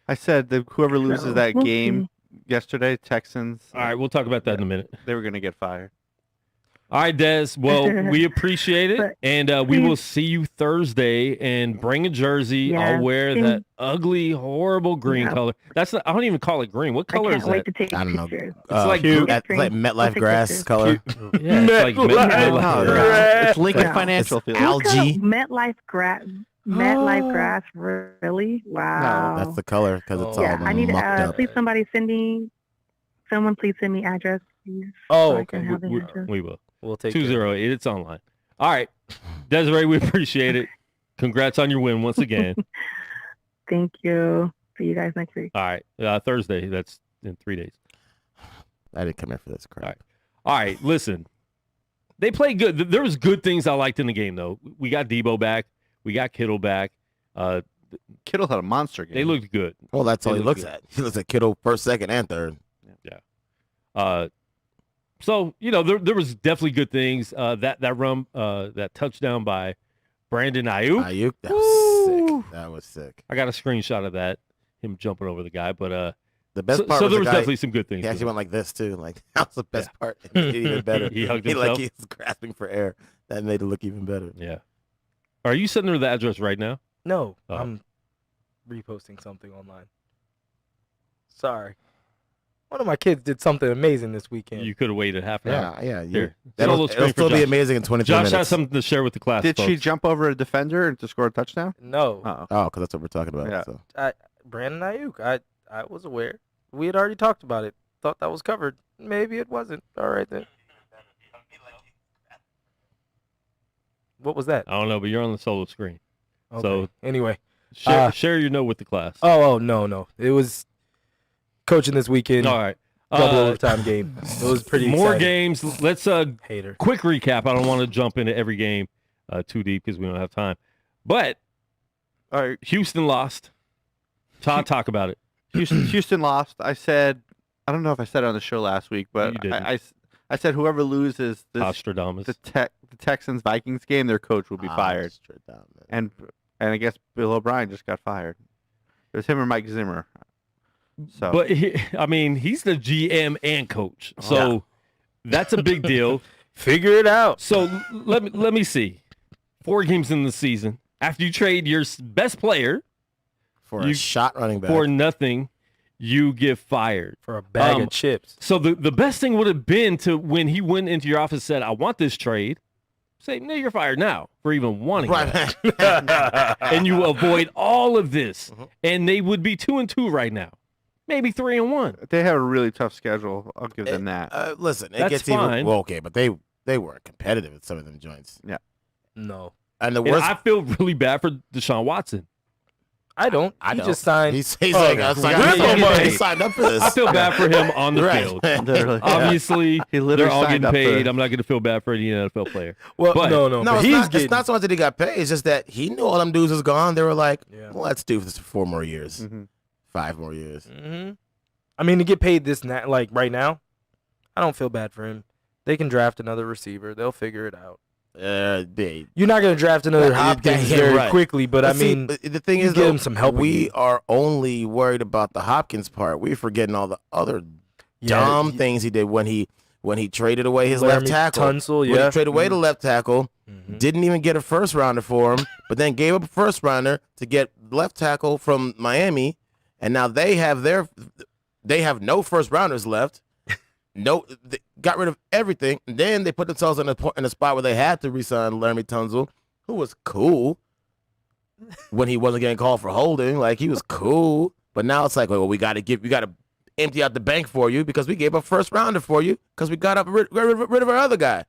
[SPEAKER 4] I said that whoever loses that game yesterday, Texans.
[SPEAKER 2] All right, we'll talk about that in a minute.
[SPEAKER 4] They were going to get fired.
[SPEAKER 2] All right, Des. Well, we appreciate it, and we will see you Thursday. And bring a jersey.
[SPEAKER 6] Yeah.
[SPEAKER 2] I'll wear that ugly, horrible green color. That's I don't even call it green. What color is
[SPEAKER 6] I can't wait
[SPEAKER 2] that?
[SPEAKER 6] to take
[SPEAKER 5] I don't know.
[SPEAKER 6] pictures.
[SPEAKER 2] It's like
[SPEAKER 5] like MetLife grass color.
[SPEAKER 2] Yeah, it's like
[SPEAKER 4] No,
[SPEAKER 2] MetLife.
[SPEAKER 4] it's Lincoln
[SPEAKER 6] Yeah.
[SPEAKER 4] Financial Field.
[SPEAKER 5] Algae.
[SPEAKER 6] MetLife grass. MetLife grass, really? Wow.
[SPEAKER 5] That's the color because it's
[SPEAKER 6] Yeah,
[SPEAKER 5] all
[SPEAKER 6] I need
[SPEAKER 5] mucked
[SPEAKER 6] to.
[SPEAKER 5] up.
[SPEAKER 6] Please, someone please send me address, please.
[SPEAKER 3] Oh,
[SPEAKER 6] so I
[SPEAKER 3] okay.
[SPEAKER 6] can have the address.
[SPEAKER 2] We will.
[SPEAKER 3] We'll take care.
[SPEAKER 2] 208. It's online. All right, Desiree, we appreciate it. Congrats on your win once again.
[SPEAKER 6] Thank you. See you guys next week.
[SPEAKER 2] All right, Thursday. That's in 3 days.
[SPEAKER 5] I didn't come here for this crap.
[SPEAKER 2] All right, listen. They played good. There was good things I liked in the game, though. We got Debo back. We got Kittle back.
[SPEAKER 4] Kittle had a monster game.
[SPEAKER 2] They looked good.
[SPEAKER 5] Well, that's all
[SPEAKER 2] They
[SPEAKER 5] he
[SPEAKER 2] look
[SPEAKER 5] looks
[SPEAKER 2] good.
[SPEAKER 5] at. He looks at Kittle first, second, and third.
[SPEAKER 2] So there was definitely good things. That touchdown by Brandon Ayuk.
[SPEAKER 5] Ayuk, that was sick. That was sick.
[SPEAKER 2] I got a screenshot of that, him jumping over the guy. But
[SPEAKER 5] The best part
[SPEAKER 2] so
[SPEAKER 5] was
[SPEAKER 2] there
[SPEAKER 5] the
[SPEAKER 2] was
[SPEAKER 5] guy,
[SPEAKER 2] definitely some good things.
[SPEAKER 5] he actually went like this too. Like that was the best part. It made it even better.
[SPEAKER 2] He hugged
[SPEAKER 5] Like
[SPEAKER 2] himself?
[SPEAKER 5] he was grasping for air. That made it look even better.
[SPEAKER 2] Yeah. Are you sending her the address right now?
[SPEAKER 3] No,
[SPEAKER 2] Oh.
[SPEAKER 3] I'm reposting something online. Sorry. One of my kids did something amazing this weekend.
[SPEAKER 2] You could have waited half an hour.
[SPEAKER 5] Yeah.
[SPEAKER 2] Here.
[SPEAKER 5] It'll still be amazing in 23
[SPEAKER 2] Josh
[SPEAKER 5] minutes.
[SPEAKER 2] has something to share with the class.
[SPEAKER 4] Did she
[SPEAKER 2] folks.
[SPEAKER 4] jump over a defender to score a touchdown?
[SPEAKER 3] No.
[SPEAKER 4] Uh-oh.
[SPEAKER 5] Oh, because that's what we're talking about.
[SPEAKER 4] Yeah.
[SPEAKER 5] So.
[SPEAKER 3] Brandon Ayuk. I was aware. We had already talked about it. Thought that was covered. Maybe it wasn't. All right then. What was that?
[SPEAKER 2] I don't know, but you're on the solo screen.
[SPEAKER 3] Okay.
[SPEAKER 2] So
[SPEAKER 3] anyway.
[SPEAKER 2] share your note with the class.
[SPEAKER 3] Oh no. It was coaching this weekend.
[SPEAKER 2] All right.
[SPEAKER 3] Double overtime game. It was pretty
[SPEAKER 2] More
[SPEAKER 3] exciting.
[SPEAKER 2] games. Let's
[SPEAKER 3] Hater.
[SPEAKER 2] quick recap. I don't want to jump into every game too deep because we don't have time. But
[SPEAKER 4] All right.
[SPEAKER 2] Houston lost. Todd, talk about it.
[SPEAKER 4] Houston lost. I don't know if I said it on the show last week, but
[SPEAKER 2] You didn't.
[SPEAKER 4] I said whoever loses
[SPEAKER 2] Nostradamus.
[SPEAKER 4] the Texans Vikings game, their coach will be fired.
[SPEAKER 5] Straight down, man.
[SPEAKER 4] And I guess Bill O'Brien just got fired. It was him or Mike Zimmer. So,
[SPEAKER 2] But he's the GM and coach, so that's a big deal.
[SPEAKER 3] Figure it out.
[SPEAKER 2] So let me see. 4 games in the season, after you trade your best player
[SPEAKER 5] For a shot running back.
[SPEAKER 2] for nothing, you get fired.
[SPEAKER 3] For a bag of chips.
[SPEAKER 2] So the best thing would have been to when he went into your office and said, "I want this trade," say, "No, you're fired now for even wanting that," and you avoid all of this, and they would be 2-2 right now. Maybe 3-1.
[SPEAKER 4] they have a really tough schedule. I'll give them that.
[SPEAKER 5] Listen, it
[SPEAKER 2] That's
[SPEAKER 5] gets
[SPEAKER 2] fine.
[SPEAKER 5] even well, okay, but they weren't competitive at some of them joints.
[SPEAKER 3] No.
[SPEAKER 5] And the
[SPEAKER 2] And
[SPEAKER 5] worst,
[SPEAKER 2] I feel really bad for Deshaun Watson.
[SPEAKER 3] I don't.
[SPEAKER 5] I
[SPEAKER 3] He
[SPEAKER 5] don't.
[SPEAKER 3] just signed.
[SPEAKER 5] He's like, I signed up for this.
[SPEAKER 2] I feel bad for him on the field.
[SPEAKER 4] Literally.
[SPEAKER 2] Obviously,
[SPEAKER 4] He literally
[SPEAKER 2] they're all
[SPEAKER 4] signed
[SPEAKER 2] getting
[SPEAKER 4] up for
[SPEAKER 2] paid.
[SPEAKER 4] it.
[SPEAKER 2] I'm not going to feel bad for any NFL player.
[SPEAKER 3] well,
[SPEAKER 2] but-
[SPEAKER 3] no.
[SPEAKER 5] No,
[SPEAKER 3] but
[SPEAKER 5] it's not so much that he got paid. It's just that he knew all them dudes was gone. They were like,
[SPEAKER 3] Yeah.
[SPEAKER 5] well, let's do this for 4 more years,
[SPEAKER 4] Mhm.
[SPEAKER 5] 5 more years.
[SPEAKER 3] Mm-hmm. I mean, to get paid this like right now, I don't feel bad for him. They can draft another receiver. They'll figure it out. You're not going to draft another Hopkins
[SPEAKER 5] yeah,
[SPEAKER 3] very
[SPEAKER 5] right.
[SPEAKER 3] quickly, but I
[SPEAKER 5] see,
[SPEAKER 3] mean,
[SPEAKER 5] the thing
[SPEAKER 3] you
[SPEAKER 5] is,
[SPEAKER 3] give
[SPEAKER 5] though,
[SPEAKER 3] him some help
[SPEAKER 5] we
[SPEAKER 3] again.
[SPEAKER 5] are only worried about the Hopkins part. We're forgetting all the other dumb things he did when he traded away his left tackle.
[SPEAKER 3] Tunsil,
[SPEAKER 5] When he traded away the left tackle, didn't even get a first rounder for him, but then gave up a first rounder to get left tackle from Miami, and now they have no first rounders left. No, they got rid of everything. And then they put themselves in a spot where they had to re-sign Laremy Tunsil, who was cool when he wasn't getting called for holding. Like, he was cool. But now it's like, well, we got to empty out the bank for you because we gave up first rounder for you because we got rid of our other guy.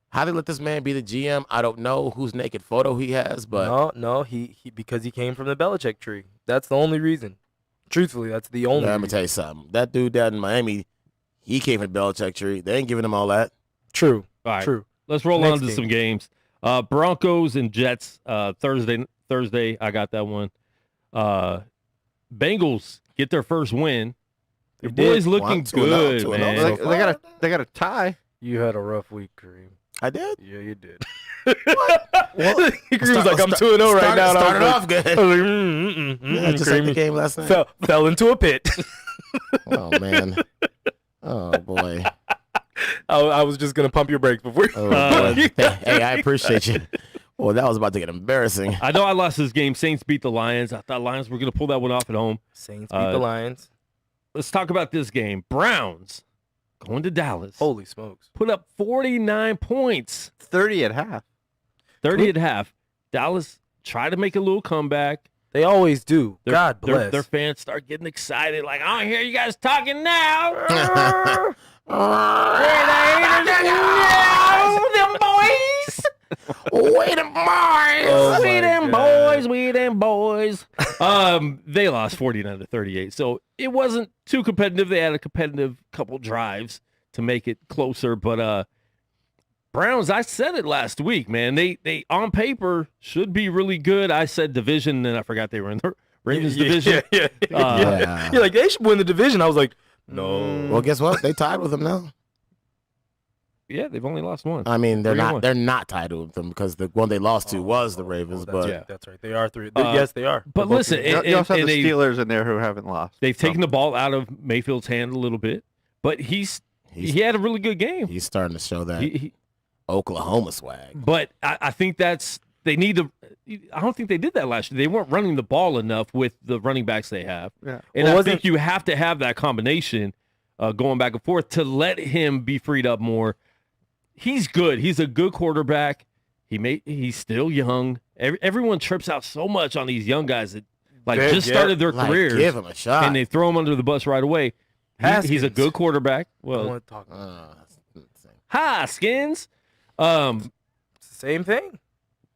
[SPEAKER 5] How they let this man be the GM, I don't know whose naked photo he has, but
[SPEAKER 3] no, he because he came from the Belichick tree. That's the only reason. Truthfully, that's the only.
[SPEAKER 5] let me tell you something. That dude down in Miami, he came from the Belichick tree. They ain't giving him all that.
[SPEAKER 3] True.
[SPEAKER 2] All right.
[SPEAKER 3] True.
[SPEAKER 2] Let's roll
[SPEAKER 3] Next
[SPEAKER 2] on to
[SPEAKER 3] game.
[SPEAKER 2] some games. Broncos and Jets Thursday. I got that one. Bengals get their first win. Your
[SPEAKER 3] They did.
[SPEAKER 2] boys looking
[SPEAKER 5] 1-2-0,
[SPEAKER 2] good,
[SPEAKER 5] 2-0
[SPEAKER 2] man.
[SPEAKER 5] so far.
[SPEAKER 4] They got a tie.
[SPEAKER 3] You had a rough week, Kareem.
[SPEAKER 5] I did.
[SPEAKER 3] Yeah, you did.
[SPEAKER 5] Well,
[SPEAKER 3] Kareem's like, I'm 2-0 right now. and I
[SPEAKER 5] Started
[SPEAKER 3] was
[SPEAKER 5] off good.
[SPEAKER 3] like,
[SPEAKER 5] Yeah, just like the game last night.
[SPEAKER 3] fell into a pit.
[SPEAKER 5] Oh man. Oh boy.
[SPEAKER 3] I was just gonna pump your brakes before.
[SPEAKER 5] Hey, I appreciate you. Well, that was about to get embarrassing.
[SPEAKER 2] I know I lost this game. Saints beat the Lions. I thought Lions were going to pull that one off at home.
[SPEAKER 3] Saints beat the Lions.
[SPEAKER 2] Let's talk about this game. Browns going to Dallas.
[SPEAKER 3] Holy smokes.
[SPEAKER 2] Put up 49 points.
[SPEAKER 4] 30 at half.
[SPEAKER 2] 30 at half. Dallas tried to make a little comeback.
[SPEAKER 3] They always do. God bless.
[SPEAKER 2] Their fans start getting excited. Like, I don't hear you guys talking now. Them boys.
[SPEAKER 5] We them boys.
[SPEAKER 3] Oh
[SPEAKER 2] We
[SPEAKER 3] my
[SPEAKER 2] them
[SPEAKER 3] God.
[SPEAKER 2] boys. We them boys. They lost 49-38. So it wasn't too competitive. They had a competitive couple drives to make it closer. But Browns, I said it last week, man. They on paper should be really good. I said division, and then I forgot they were in the Ravens division.
[SPEAKER 5] Yeah.
[SPEAKER 3] You're like, they should win the division. I was like, no.
[SPEAKER 5] Well, guess what? They tied with them now.
[SPEAKER 2] Yeah, they've only lost one.
[SPEAKER 5] I mean, they're
[SPEAKER 2] 3-1.
[SPEAKER 5] not tied with them because the one they lost to was the Ravens. But
[SPEAKER 3] That's right. They are 3. Yes, they are.
[SPEAKER 2] But listen,
[SPEAKER 4] You also have
[SPEAKER 2] and
[SPEAKER 4] the Steelers in there who haven't lost.
[SPEAKER 2] they've taken the ball out of Mayfield's hand a little bit, but he had a really good game.
[SPEAKER 5] he's starting to show that
[SPEAKER 2] He-
[SPEAKER 5] Oklahoma swag.
[SPEAKER 2] But I think they need to. I don't think they did that last year. They weren't running the ball enough with the running backs they have.
[SPEAKER 4] Yeah.
[SPEAKER 2] And
[SPEAKER 3] Well,
[SPEAKER 2] I think you have to have that combination going back and forth to let him be freed up more. He's good. He's a good quarterback. He's still young. Everyone trips out so much on these young guys that just started their careers.
[SPEAKER 5] Give him a shot.
[SPEAKER 2] And they throw him under the bus right away. He's a good quarterback.
[SPEAKER 3] I
[SPEAKER 2] Well,
[SPEAKER 3] want to talk about
[SPEAKER 2] Haskins.
[SPEAKER 3] it's the same thing.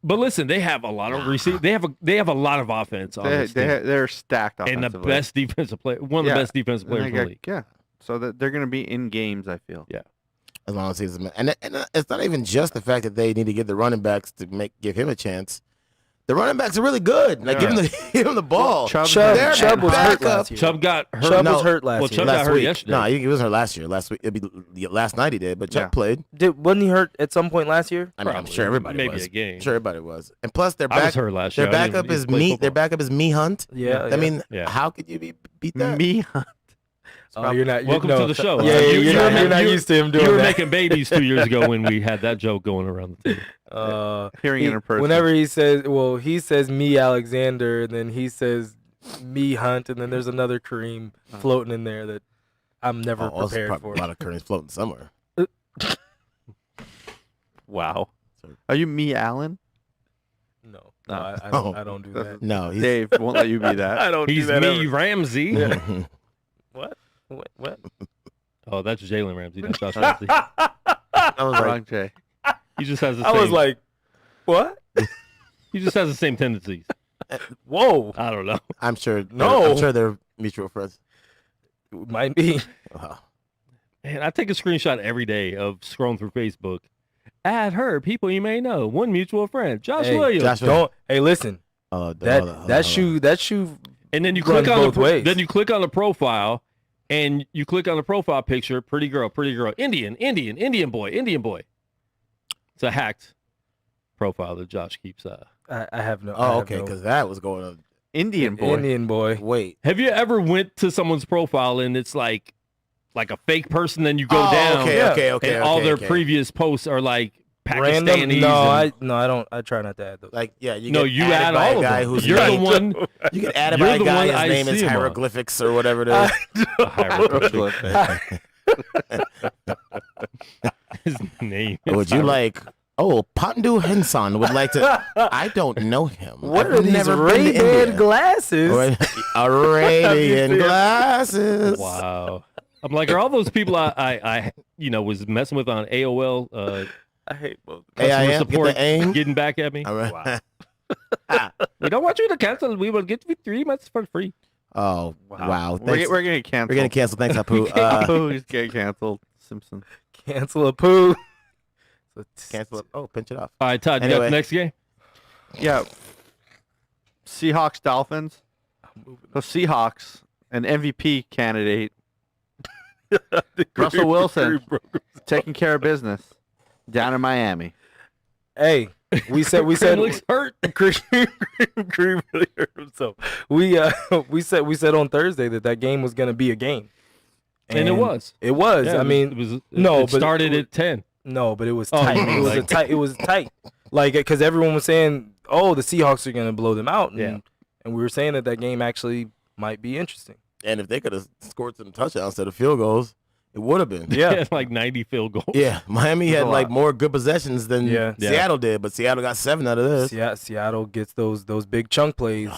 [SPEAKER 2] But listen, they have a lot of They have a lot of offense on this team.
[SPEAKER 4] They're stacked
[SPEAKER 2] And
[SPEAKER 4] offensively.
[SPEAKER 2] the best defensive player, one of the best defensive
[SPEAKER 4] And
[SPEAKER 2] players
[SPEAKER 4] they
[SPEAKER 2] in the
[SPEAKER 4] got-
[SPEAKER 2] league.
[SPEAKER 4] Yeah. So that they're going to be in games, I feel.
[SPEAKER 2] Yeah.
[SPEAKER 5] As long as he's and it's not even just the fact that they need to get the running backs to give him a chance. The running backs are really good. Like give him the ball.
[SPEAKER 4] Chubb
[SPEAKER 3] Chubb was hurt last year.
[SPEAKER 2] Chubb got hurt.
[SPEAKER 3] Chubb was hurt
[SPEAKER 2] Well,
[SPEAKER 3] last year.
[SPEAKER 2] Chubb got hurt
[SPEAKER 5] week.
[SPEAKER 2] yesterday.
[SPEAKER 5] No, he wasn't hurt last year. Last week, last night he did, but Chubb played.
[SPEAKER 3] Wasn't he hurt at some point last year?
[SPEAKER 5] I mean, I'm
[SPEAKER 2] Probably.
[SPEAKER 5] sure everybody
[SPEAKER 2] Maybe
[SPEAKER 5] was.
[SPEAKER 2] a game.
[SPEAKER 5] I'm sure everybody was. And plus, their
[SPEAKER 2] I was hurt last year.
[SPEAKER 5] Their
[SPEAKER 2] I didn't
[SPEAKER 5] backup
[SPEAKER 2] even
[SPEAKER 5] is
[SPEAKER 2] play
[SPEAKER 5] me.
[SPEAKER 2] football.
[SPEAKER 5] Their backup is me Hunt.
[SPEAKER 3] Yeah.
[SPEAKER 5] I mean,
[SPEAKER 2] Yeah.
[SPEAKER 5] how could you beat that?
[SPEAKER 4] Me.
[SPEAKER 3] Oh, you're not.
[SPEAKER 2] Welcome to the show.
[SPEAKER 3] Yeah,
[SPEAKER 2] You-
[SPEAKER 3] you're not used to him doing
[SPEAKER 2] You were
[SPEAKER 3] that.
[SPEAKER 2] making babies 2 years ago when we had that joke going around the table.
[SPEAKER 4] Hearing it in person.
[SPEAKER 3] Whenever he says me Alexander, and then he says me Hunt, and then there's another Kareem floating in there that I'm never
[SPEAKER 5] Also
[SPEAKER 3] prepared
[SPEAKER 5] probably
[SPEAKER 3] for.
[SPEAKER 5] a lot of currents floating somewhere.
[SPEAKER 4] Wow. Are you me, Allen?
[SPEAKER 3] No,
[SPEAKER 4] No.
[SPEAKER 3] I don't do that.
[SPEAKER 5] No, he's
[SPEAKER 4] Dave won't let you be that.
[SPEAKER 3] I don't
[SPEAKER 2] He's
[SPEAKER 3] do that
[SPEAKER 2] me,
[SPEAKER 3] ever.
[SPEAKER 2] Ramsey.
[SPEAKER 3] What? What?
[SPEAKER 2] Oh, that's Jalen Ramsey. That's Josh Ramsey.
[SPEAKER 5] I was like,
[SPEAKER 4] Wrong, Jay.
[SPEAKER 2] He just has the
[SPEAKER 3] I
[SPEAKER 2] same.
[SPEAKER 3] was like, what?
[SPEAKER 2] he just has the same tendencies.
[SPEAKER 3] Whoa,
[SPEAKER 2] I don't know.
[SPEAKER 5] I'm sure.
[SPEAKER 3] No.
[SPEAKER 5] I'm sure they're mutual friends.
[SPEAKER 3] might be.
[SPEAKER 2] Man, I take a screenshot every day of scrolling through Facebook. Add her, people you may know. One mutual friend, Josh
[SPEAKER 3] Hey,
[SPEAKER 2] Williams.
[SPEAKER 5] Josh-
[SPEAKER 3] Don't. Hey, listen.
[SPEAKER 5] Hold on,
[SPEAKER 3] That
[SPEAKER 5] hold on.
[SPEAKER 3] that shoe.
[SPEAKER 2] And then you
[SPEAKER 3] runs
[SPEAKER 2] click on
[SPEAKER 3] both ways.
[SPEAKER 2] then you click on the profile, and you click on the profile picture. Pretty girl, Indian boy. It's a hacked profile that Josh keeps.
[SPEAKER 3] I have no. I
[SPEAKER 5] Oh,
[SPEAKER 3] have
[SPEAKER 5] okay,
[SPEAKER 3] no-
[SPEAKER 5] because that was going on.
[SPEAKER 4] Indian boy.
[SPEAKER 3] Indian boy.
[SPEAKER 5] Wait.
[SPEAKER 2] Have you ever went to someone's profile and it's like a fake person? Then you go down,
[SPEAKER 5] Okay.
[SPEAKER 2] and all their previous posts are like
[SPEAKER 3] Random?
[SPEAKER 2] Pakistanis.
[SPEAKER 3] No,
[SPEAKER 2] and-
[SPEAKER 3] I don't. I try not to add those.
[SPEAKER 5] Like, yeah, you
[SPEAKER 2] no,
[SPEAKER 5] get
[SPEAKER 2] you
[SPEAKER 5] added
[SPEAKER 2] add
[SPEAKER 5] by
[SPEAKER 2] all
[SPEAKER 5] a
[SPEAKER 2] of
[SPEAKER 5] guy
[SPEAKER 2] them.
[SPEAKER 5] who's
[SPEAKER 2] You're the
[SPEAKER 5] named-
[SPEAKER 2] one.
[SPEAKER 5] You get added
[SPEAKER 2] You're
[SPEAKER 5] by a
[SPEAKER 2] the
[SPEAKER 5] guy.
[SPEAKER 2] one
[SPEAKER 5] His
[SPEAKER 2] I
[SPEAKER 5] name is
[SPEAKER 2] see him on.
[SPEAKER 5] hieroglyphics or whatever it is.
[SPEAKER 2] His name.
[SPEAKER 5] Would you like? Oh, Pandu Henson would like to. I don't know him.
[SPEAKER 3] What
[SPEAKER 5] I've
[SPEAKER 3] are these
[SPEAKER 5] never been to
[SPEAKER 3] Ray-Ban
[SPEAKER 5] India.
[SPEAKER 3] glasses?
[SPEAKER 5] Arabian glasses.
[SPEAKER 2] Wow. I'm like, are all those people I was messing with on AOL
[SPEAKER 3] I hate both.
[SPEAKER 2] customer
[SPEAKER 5] AIM, get
[SPEAKER 2] support
[SPEAKER 5] the aim.
[SPEAKER 2] getting back at me?
[SPEAKER 5] All right.
[SPEAKER 2] We don't want you to cancel. We will get you 3 months for free.
[SPEAKER 5] Oh wow!
[SPEAKER 4] We're
[SPEAKER 5] Thanks.
[SPEAKER 4] going to get canceled.
[SPEAKER 5] We're getting canceled. Thanks, Apu.
[SPEAKER 4] Who's getting canceled? Simpson.
[SPEAKER 3] Cancel a poo.
[SPEAKER 5] Cancel it. Oh, pinch it off.
[SPEAKER 2] All right, Todd, you got
[SPEAKER 5] Anyway.
[SPEAKER 2] the next game?
[SPEAKER 4] Yeah. Seahawks, Dolphins. The Seahawks, an MVP candidate. Russell Wilson taking care of business down in Miami.
[SPEAKER 3] Hey, we said
[SPEAKER 2] looks hurt.
[SPEAKER 3] Kareem really hurt himself. We said on Thursday that game was gonna be a game,
[SPEAKER 2] And it was.
[SPEAKER 3] It was.
[SPEAKER 2] Yeah,
[SPEAKER 3] I mean,
[SPEAKER 2] it started at 10.
[SPEAKER 3] No, but it was tight. It was tight. Like, because everyone was saying, "Oh, the Seahawks are going to blow them out," and we were saying that game actually might be interesting.
[SPEAKER 5] And if they could have scored some touchdowns instead of field goals, it would have been.
[SPEAKER 2] Yeah, like 90 field goals.
[SPEAKER 5] Yeah, Miami had like more good possessions than Seattle did, but Seattle got 7 out of this.
[SPEAKER 3] Seattle gets those big chunk plays.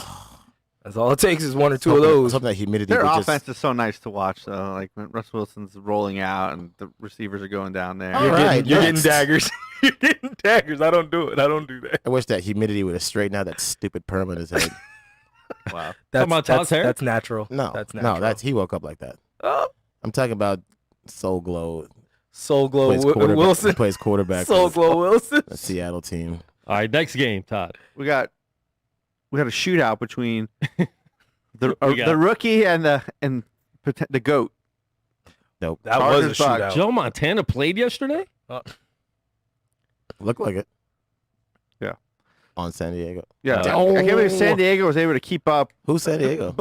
[SPEAKER 3] That's all it takes is 1 or 2 of those.
[SPEAKER 5] Something that humidity.
[SPEAKER 4] Their offense is so nice to watch, though. Like when Russ Wilson's rolling out and the receivers are going down there.
[SPEAKER 3] You're getting daggers. You're getting daggers. I don't do it. I don't do that.
[SPEAKER 5] I wish that humidity would have straigled out that stupid perm in his head.
[SPEAKER 2] Wow.
[SPEAKER 3] That's natural.
[SPEAKER 5] No,
[SPEAKER 3] that's natural.
[SPEAKER 5] No, he woke up like that.
[SPEAKER 3] Oh.
[SPEAKER 5] I'm talking about Soul Glow.
[SPEAKER 3] Wilson
[SPEAKER 5] plays quarterback.
[SPEAKER 3] Soul Glow Wilson.
[SPEAKER 5] The Seattle team.
[SPEAKER 2] All right, next game, Todd.
[SPEAKER 4] We got a shootout between the rookie and the GOAT.
[SPEAKER 5] Nope.
[SPEAKER 3] That was a shootout.
[SPEAKER 2] Joe Montana played yesterday?
[SPEAKER 5] Looked like it.
[SPEAKER 4] Yeah.
[SPEAKER 5] On San Diego.
[SPEAKER 4] Yeah. I can't believe San Diego was able to keep up.
[SPEAKER 5] Who's San Diego?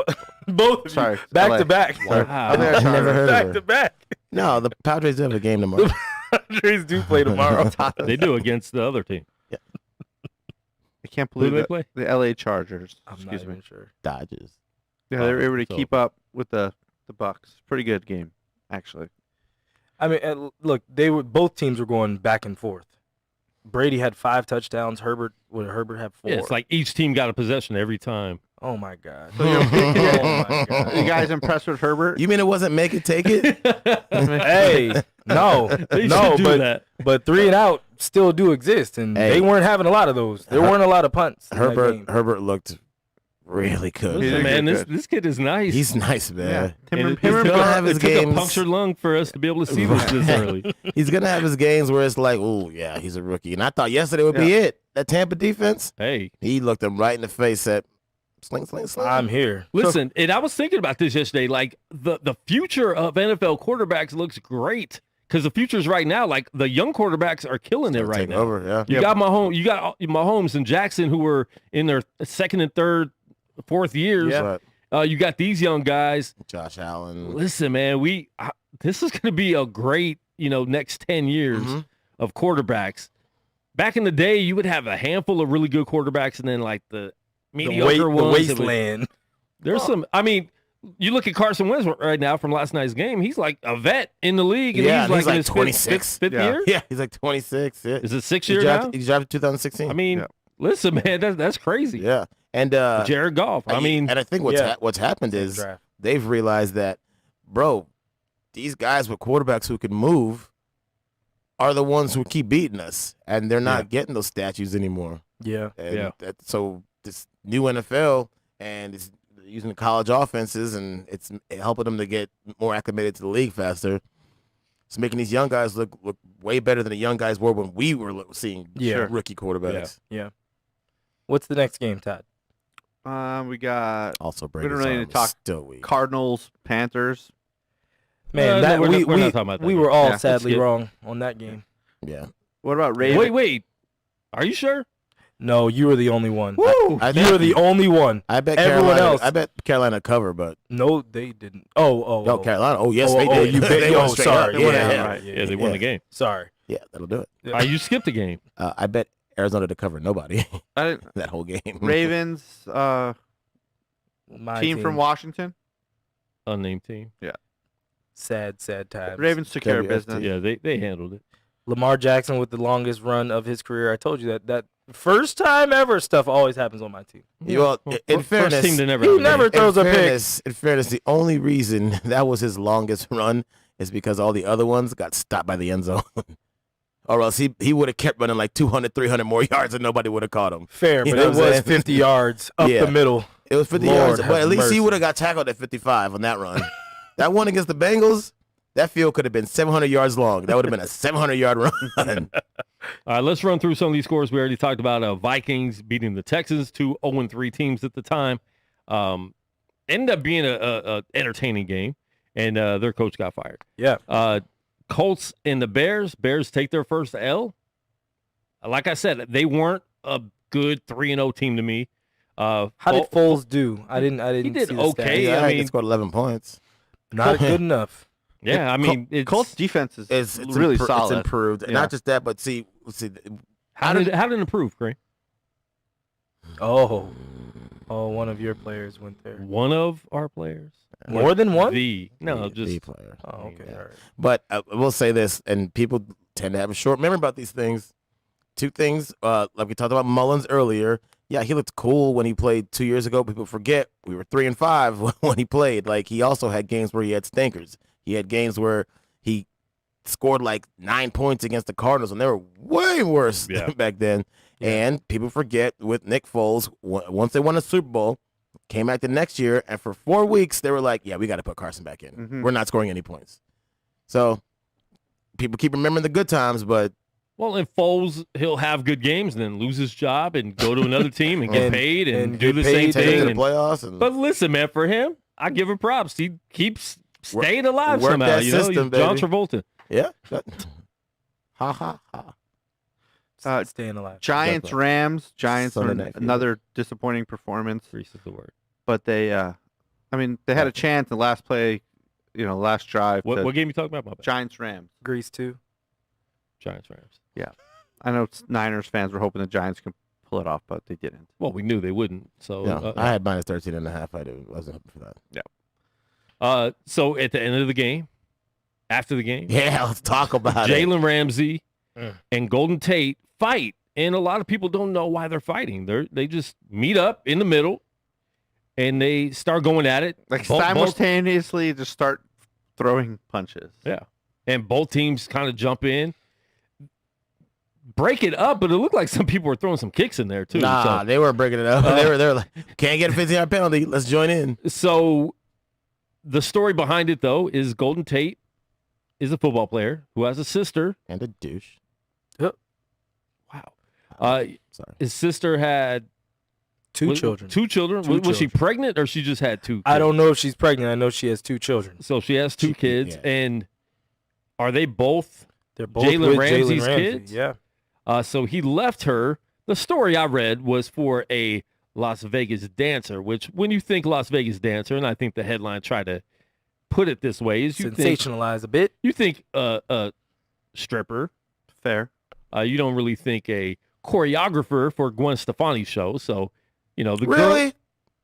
[SPEAKER 3] Both.
[SPEAKER 4] Sorry.
[SPEAKER 3] Back to back.
[SPEAKER 2] Wow.
[SPEAKER 5] I've never heard
[SPEAKER 3] Back
[SPEAKER 5] of
[SPEAKER 3] to
[SPEAKER 5] it.
[SPEAKER 3] back.
[SPEAKER 5] No, the Padres do have a game tomorrow.
[SPEAKER 3] Padres do play tomorrow.
[SPEAKER 2] They do against the other team.
[SPEAKER 5] Yeah.
[SPEAKER 4] I can't
[SPEAKER 2] Who do
[SPEAKER 4] believe
[SPEAKER 2] they play?
[SPEAKER 4] the LA Chargers.
[SPEAKER 3] I'm
[SPEAKER 4] Excuse
[SPEAKER 3] not
[SPEAKER 4] me.
[SPEAKER 3] even sure.
[SPEAKER 5] Dodgers.
[SPEAKER 4] Yeah, they were able to keep up with the Bucks. Pretty good game, actually.
[SPEAKER 3] I mean, look, both teams were going back and forth. Brady had 5 touchdowns. Herbert had 4.
[SPEAKER 2] Yeah, it's like each team got a possession every time.
[SPEAKER 3] Oh my God.
[SPEAKER 4] Oh my God. You guys impressed with Herbert?
[SPEAKER 5] You mean it wasn't make it, take it?
[SPEAKER 3] Hey, no, but 3 and out still do exist, and they weren't having a lot of those. There weren't a lot of punts.
[SPEAKER 5] Herbert looked really good.
[SPEAKER 2] Listen, man, this kid is nice.
[SPEAKER 5] He's nice, man.
[SPEAKER 2] Yeah.
[SPEAKER 5] He's gonna have his games.
[SPEAKER 2] It took a punctured lung for us to be able to see this early.
[SPEAKER 5] He's gonna have his games where it's like, oh yeah, he's a rookie. And I thought yesterday would be it. That Tampa defense.
[SPEAKER 2] Hey,
[SPEAKER 5] he looked him right in the face. Said, "Sling, sling, sling."
[SPEAKER 3] I'm here.
[SPEAKER 2] Listen, and I was thinking about this yesterday. Like the future of NFL quarterbacks looks great. Because the futures right now, like the young quarterbacks are killing it right now.
[SPEAKER 5] Over, yeah.
[SPEAKER 2] You got Mahomes and Jackson who were in their 2nd and 3rd, 4th years.
[SPEAKER 5] Yeah.
[SPEAKER 2] You got these young guys.
[SPEAKER 5] Josh Allen.
[SPEAKER 2] Listen, man, this is going to be a great, next 10 years of quarterbacks. Back in the day, you would have a handful of really good quarterbacks, and then like the mediocre ones.
[SPEAKER 3] The wasteland.
[SPEAKER 2] There's some. I mean, you look at Carson Wentz right now from last night's game. He's like a vet in the league, and he's like in his
[SPEAKER 5] 26.
[SPEAKER 2] fifth year.
[SPEAKER 5] Yeah, he's like 26. Yeah.
[SPEAKER 2] Is it 6 years now?
[SPEAKER 5] He drafted 2016.
[SPEAKER 2] I mean, listen, man, that's crazy.
[SPEAKER 5] Yeah, and
[SPEAKER 2] Jared Goff. I mean,
[SPEAKER 5] and I think what's happened is they've realized that, bro, these guys with quarterbacks who can move are the ones who keep beating us, and they're not getting those statues anymore.
[SPEAKER 3] Yeah,
[SPEAKER 5] and so this new NFL and it's using the college offenses, and it's helping them to get more acclimated to the league faster. It's making these young guys look way better than the young guys were when we were seeing rookie quarterbacks.
[SPEAKER 3] Yeah. What's the next game, Todd?
[SPEAKER 4] We got
[SPEAKER 5] also
[SPEAKER 4] we don't really need to talk
[SPEAKER 5] still weak.
[SPEAKER 4] Cardinals, Panthers.
[SPEAKER 3] Man,
[SPEAKER 2] we're not talking about that.
[SPEAKER 3] We were all sadly wrong on that game.
[SPEAKER 5] Yeah.
[SPEAKER 4] What about Ravens?
[SPEAKER 2] Wait. Are you sure?
[SPEAKER 3] No, you were the only one.
[SPEAKER 2] Woo!
[SPEAKER 3] You were the only one.
[SPEAKER 5] I bet
[SPEAKER 3] everyone
[SPEAKER 5] Carolina,
[SPEAKER 3] else.
[SPEAKER 5] I bet Carolina cover, but
[SPEAKER 3] no, they didn't. No,
[SPEAKER 5] Carolina. Oh, yes, they did.
[SPEAKER 3] You bet. Sorry.
[SPEAKER 2] Yeah, they won the game.
[SPEAKER 3] Sorry.
[SPEAKER 5] Yeah, that'll do it.
[SPEAKER 2] You skipped the game.
[SPEAKER 5] I bet Arizona to cover nobody.
[SPEAKER 4] I didn't.
[SPEAKER 5] That whole game.
[SPEAKER 4] Ravens, team from Washington.
[SPEAKER 2] Unnamed team.
[SPEAKER 4] Yeah.
[SPEAKER 3] Sad times.
[SPEAKER 4] Ravens took care of business.
[SPEAKER 2] Yeah, they handled it.
[SPEAKER 3] Lamar Jackson with the longest run of his career. I told you that first time ever stuff always happens on my team.
[SPEAKER 5] Well, in fairness,
[SPEAKER 2] first team to never
[SPEAKER 3] he never throws a pick.
[SPEAKER 5] In fairness, the only reason that was his longest run is because all the other ones got stopped by the end zone. Or else he would have kept running like 200, 300 more yards and nobody would have caught him.
[SPEAKER 3] Fair, but it was 50 yards up the middle.
[SPEAKER 5] It was 50 yards, but at least he would have got tackled at 55 on that run. That one against the Bengals, that field could have been 700 yards long. That would have been a 700-yard run.
[SPEAKER 2] All right, let's run through some of these scores. We already talked about Vikings beating the Texans, 2 0-3 teams at the time. Ended up being a entertaining game, and their coach got fired.
[SPEAKER 3] Yeah.
[SPEAKER 2] Colts and the Bears. Bears take their first L. Like I said, they weren't a good 3-0 team to me.
[SPEAKER 3] How did Foles do? I didn't.
[SPEAKER 2] He did
[SPEAKER 3] see the
[SPEAKER 2] okay.
[SPEAKER 5] Yeah,
[SPEAKER 2] I mean,
[SPEAKER 5] he scored 11 points.
[SPEAKER 3] Not good enough.
[SPEAKER 2] Yeah, I mean,
[SPEAKER 4] Colts defense is
[SPEAKER 5] it's
[SPEAKER 4] really solid.
[SPEAKER 5] It's improved. And not just that, but see,
[SPEAKER 2] how did it improve, Gray?
[SPEAKER 3] Oh, one of your players went there.
[SPEAKER 2] One of our players?
[SPEAKER 3] More than one?
[SPEAKER 2] The
[SPEAKER 5] player.
[SPEAKER 3] Oh, okay.
[SPEAKER 5] Yeah.
[SPEAKER 3] All right.
[SPEAKER 5] But I will say this, and people tend to have a short memory about these things. Two things, like we talked about Mullins earlier. Yeah, he looked cool when he played 2 years ago. People forget we were 3-5 when he played. Like, he also had games where he had stinkers. He had games where he scored like 9 points against the Cardinals, and they were way worse back then. Yeah. And people forget with Nick Foles, once they won a Super Bowl, came back the next year, and for 4 weeks, they were like, yeah, we got to put Carson back in. Mm-hmm. We're not scoring any points. So people keep remembering the good times, but.
[SPEAKER 2] Well, if Foles, he'll have good games and then lose his job and go to another team and get paid and do the same thing.
[SPEAKER 5] To the playoffs
[SPEAKER 2] but listen, man, for him, I give him props. He keeps staying alive somehow.
[SPEAKER 5] That system,
[SPEAKER 2] John Travolta.
[SPEAKER 5] Yeah. Ha, ha, ha.
[SPEAKER 3] Staying alive.
[SPEAKER 4] Giants, Rams. Giants are another disappointing performance.
[SPEAKER 2] Reese is the word.
[SPEAKER 4] But they had a chance in the last play, last drive.
[SPEAKER 2] What game you talking about?
[SPEAKER 4] Giants, Rams.
[SPEAKER 3] Grease 2.
[SPEAKER 2] Giants, Rams.
[SPEAKER 4] Yeah. I know Niners fans were hoping the Giants could pull it off, but they didn't.
[SPEAKER 2] Well, we knew they wouldn't. So
[SPEAKER 5] I had minus 13.5. I wasn't hoping for that.
[SPEAKER 2] Yeah. So at the end of the game, after the game,
[SPEAKER 5] let's talk about it.
[SPEAKER 2] Jalen Ramsey and Golden Tate fight, and a lot of people don't know why they're fighting. They just meet up in the middle, and they start going at it.
[SPEAKER 4] Like simultaneously, just start throwing punches.
[SPEAKER 2] Yeah, and both teams kind of jump in. Break it up, but it looked like some people were throwing some kicks in there too.
[SPEAKER 5] Nah, they weren't breaking it up. They were like, can't get a 15-yard penalty. Let's join in.
[SPEAKER 2] So the story behind it, though, is Golden Tate is a football player who has a sister
[SPEAKER 5] and a douche.
[SPEAKER 2] Wow.
[SPEAKER 5] Sorry.
[SPEAKER 2] His sister had
[SPEAKER 3] two children.
[SPEAKER 2] Was she pregnant or she just had 2 kids?
[SPEAKER 3] I don't know if she's pregnant. I know she has 2 children.
[SPEAKER 2] So she has 2 kids, and are they both?
[SPEAKER 3] They're both
[SPEAKER 2] Jalen Ramsey's kids.
[SPEAKER 3] Yeah.
[SPEAKER 2] So he left her. The story I read was for a Las Vegas dancer, which when you think Las Vegas dancer, and I think the headline tried to put it this way, is
[SPEAKER 3] sensationalize a bit.
[SPEAKER 2] You think a stripper.
[SPEAKER 4] Fair.
[SPEAKER 2] You don't really think a choreographer for Gwen Stefani's show. So, the
[SPEAKER 5] really?
[SPEAKER 2] girl.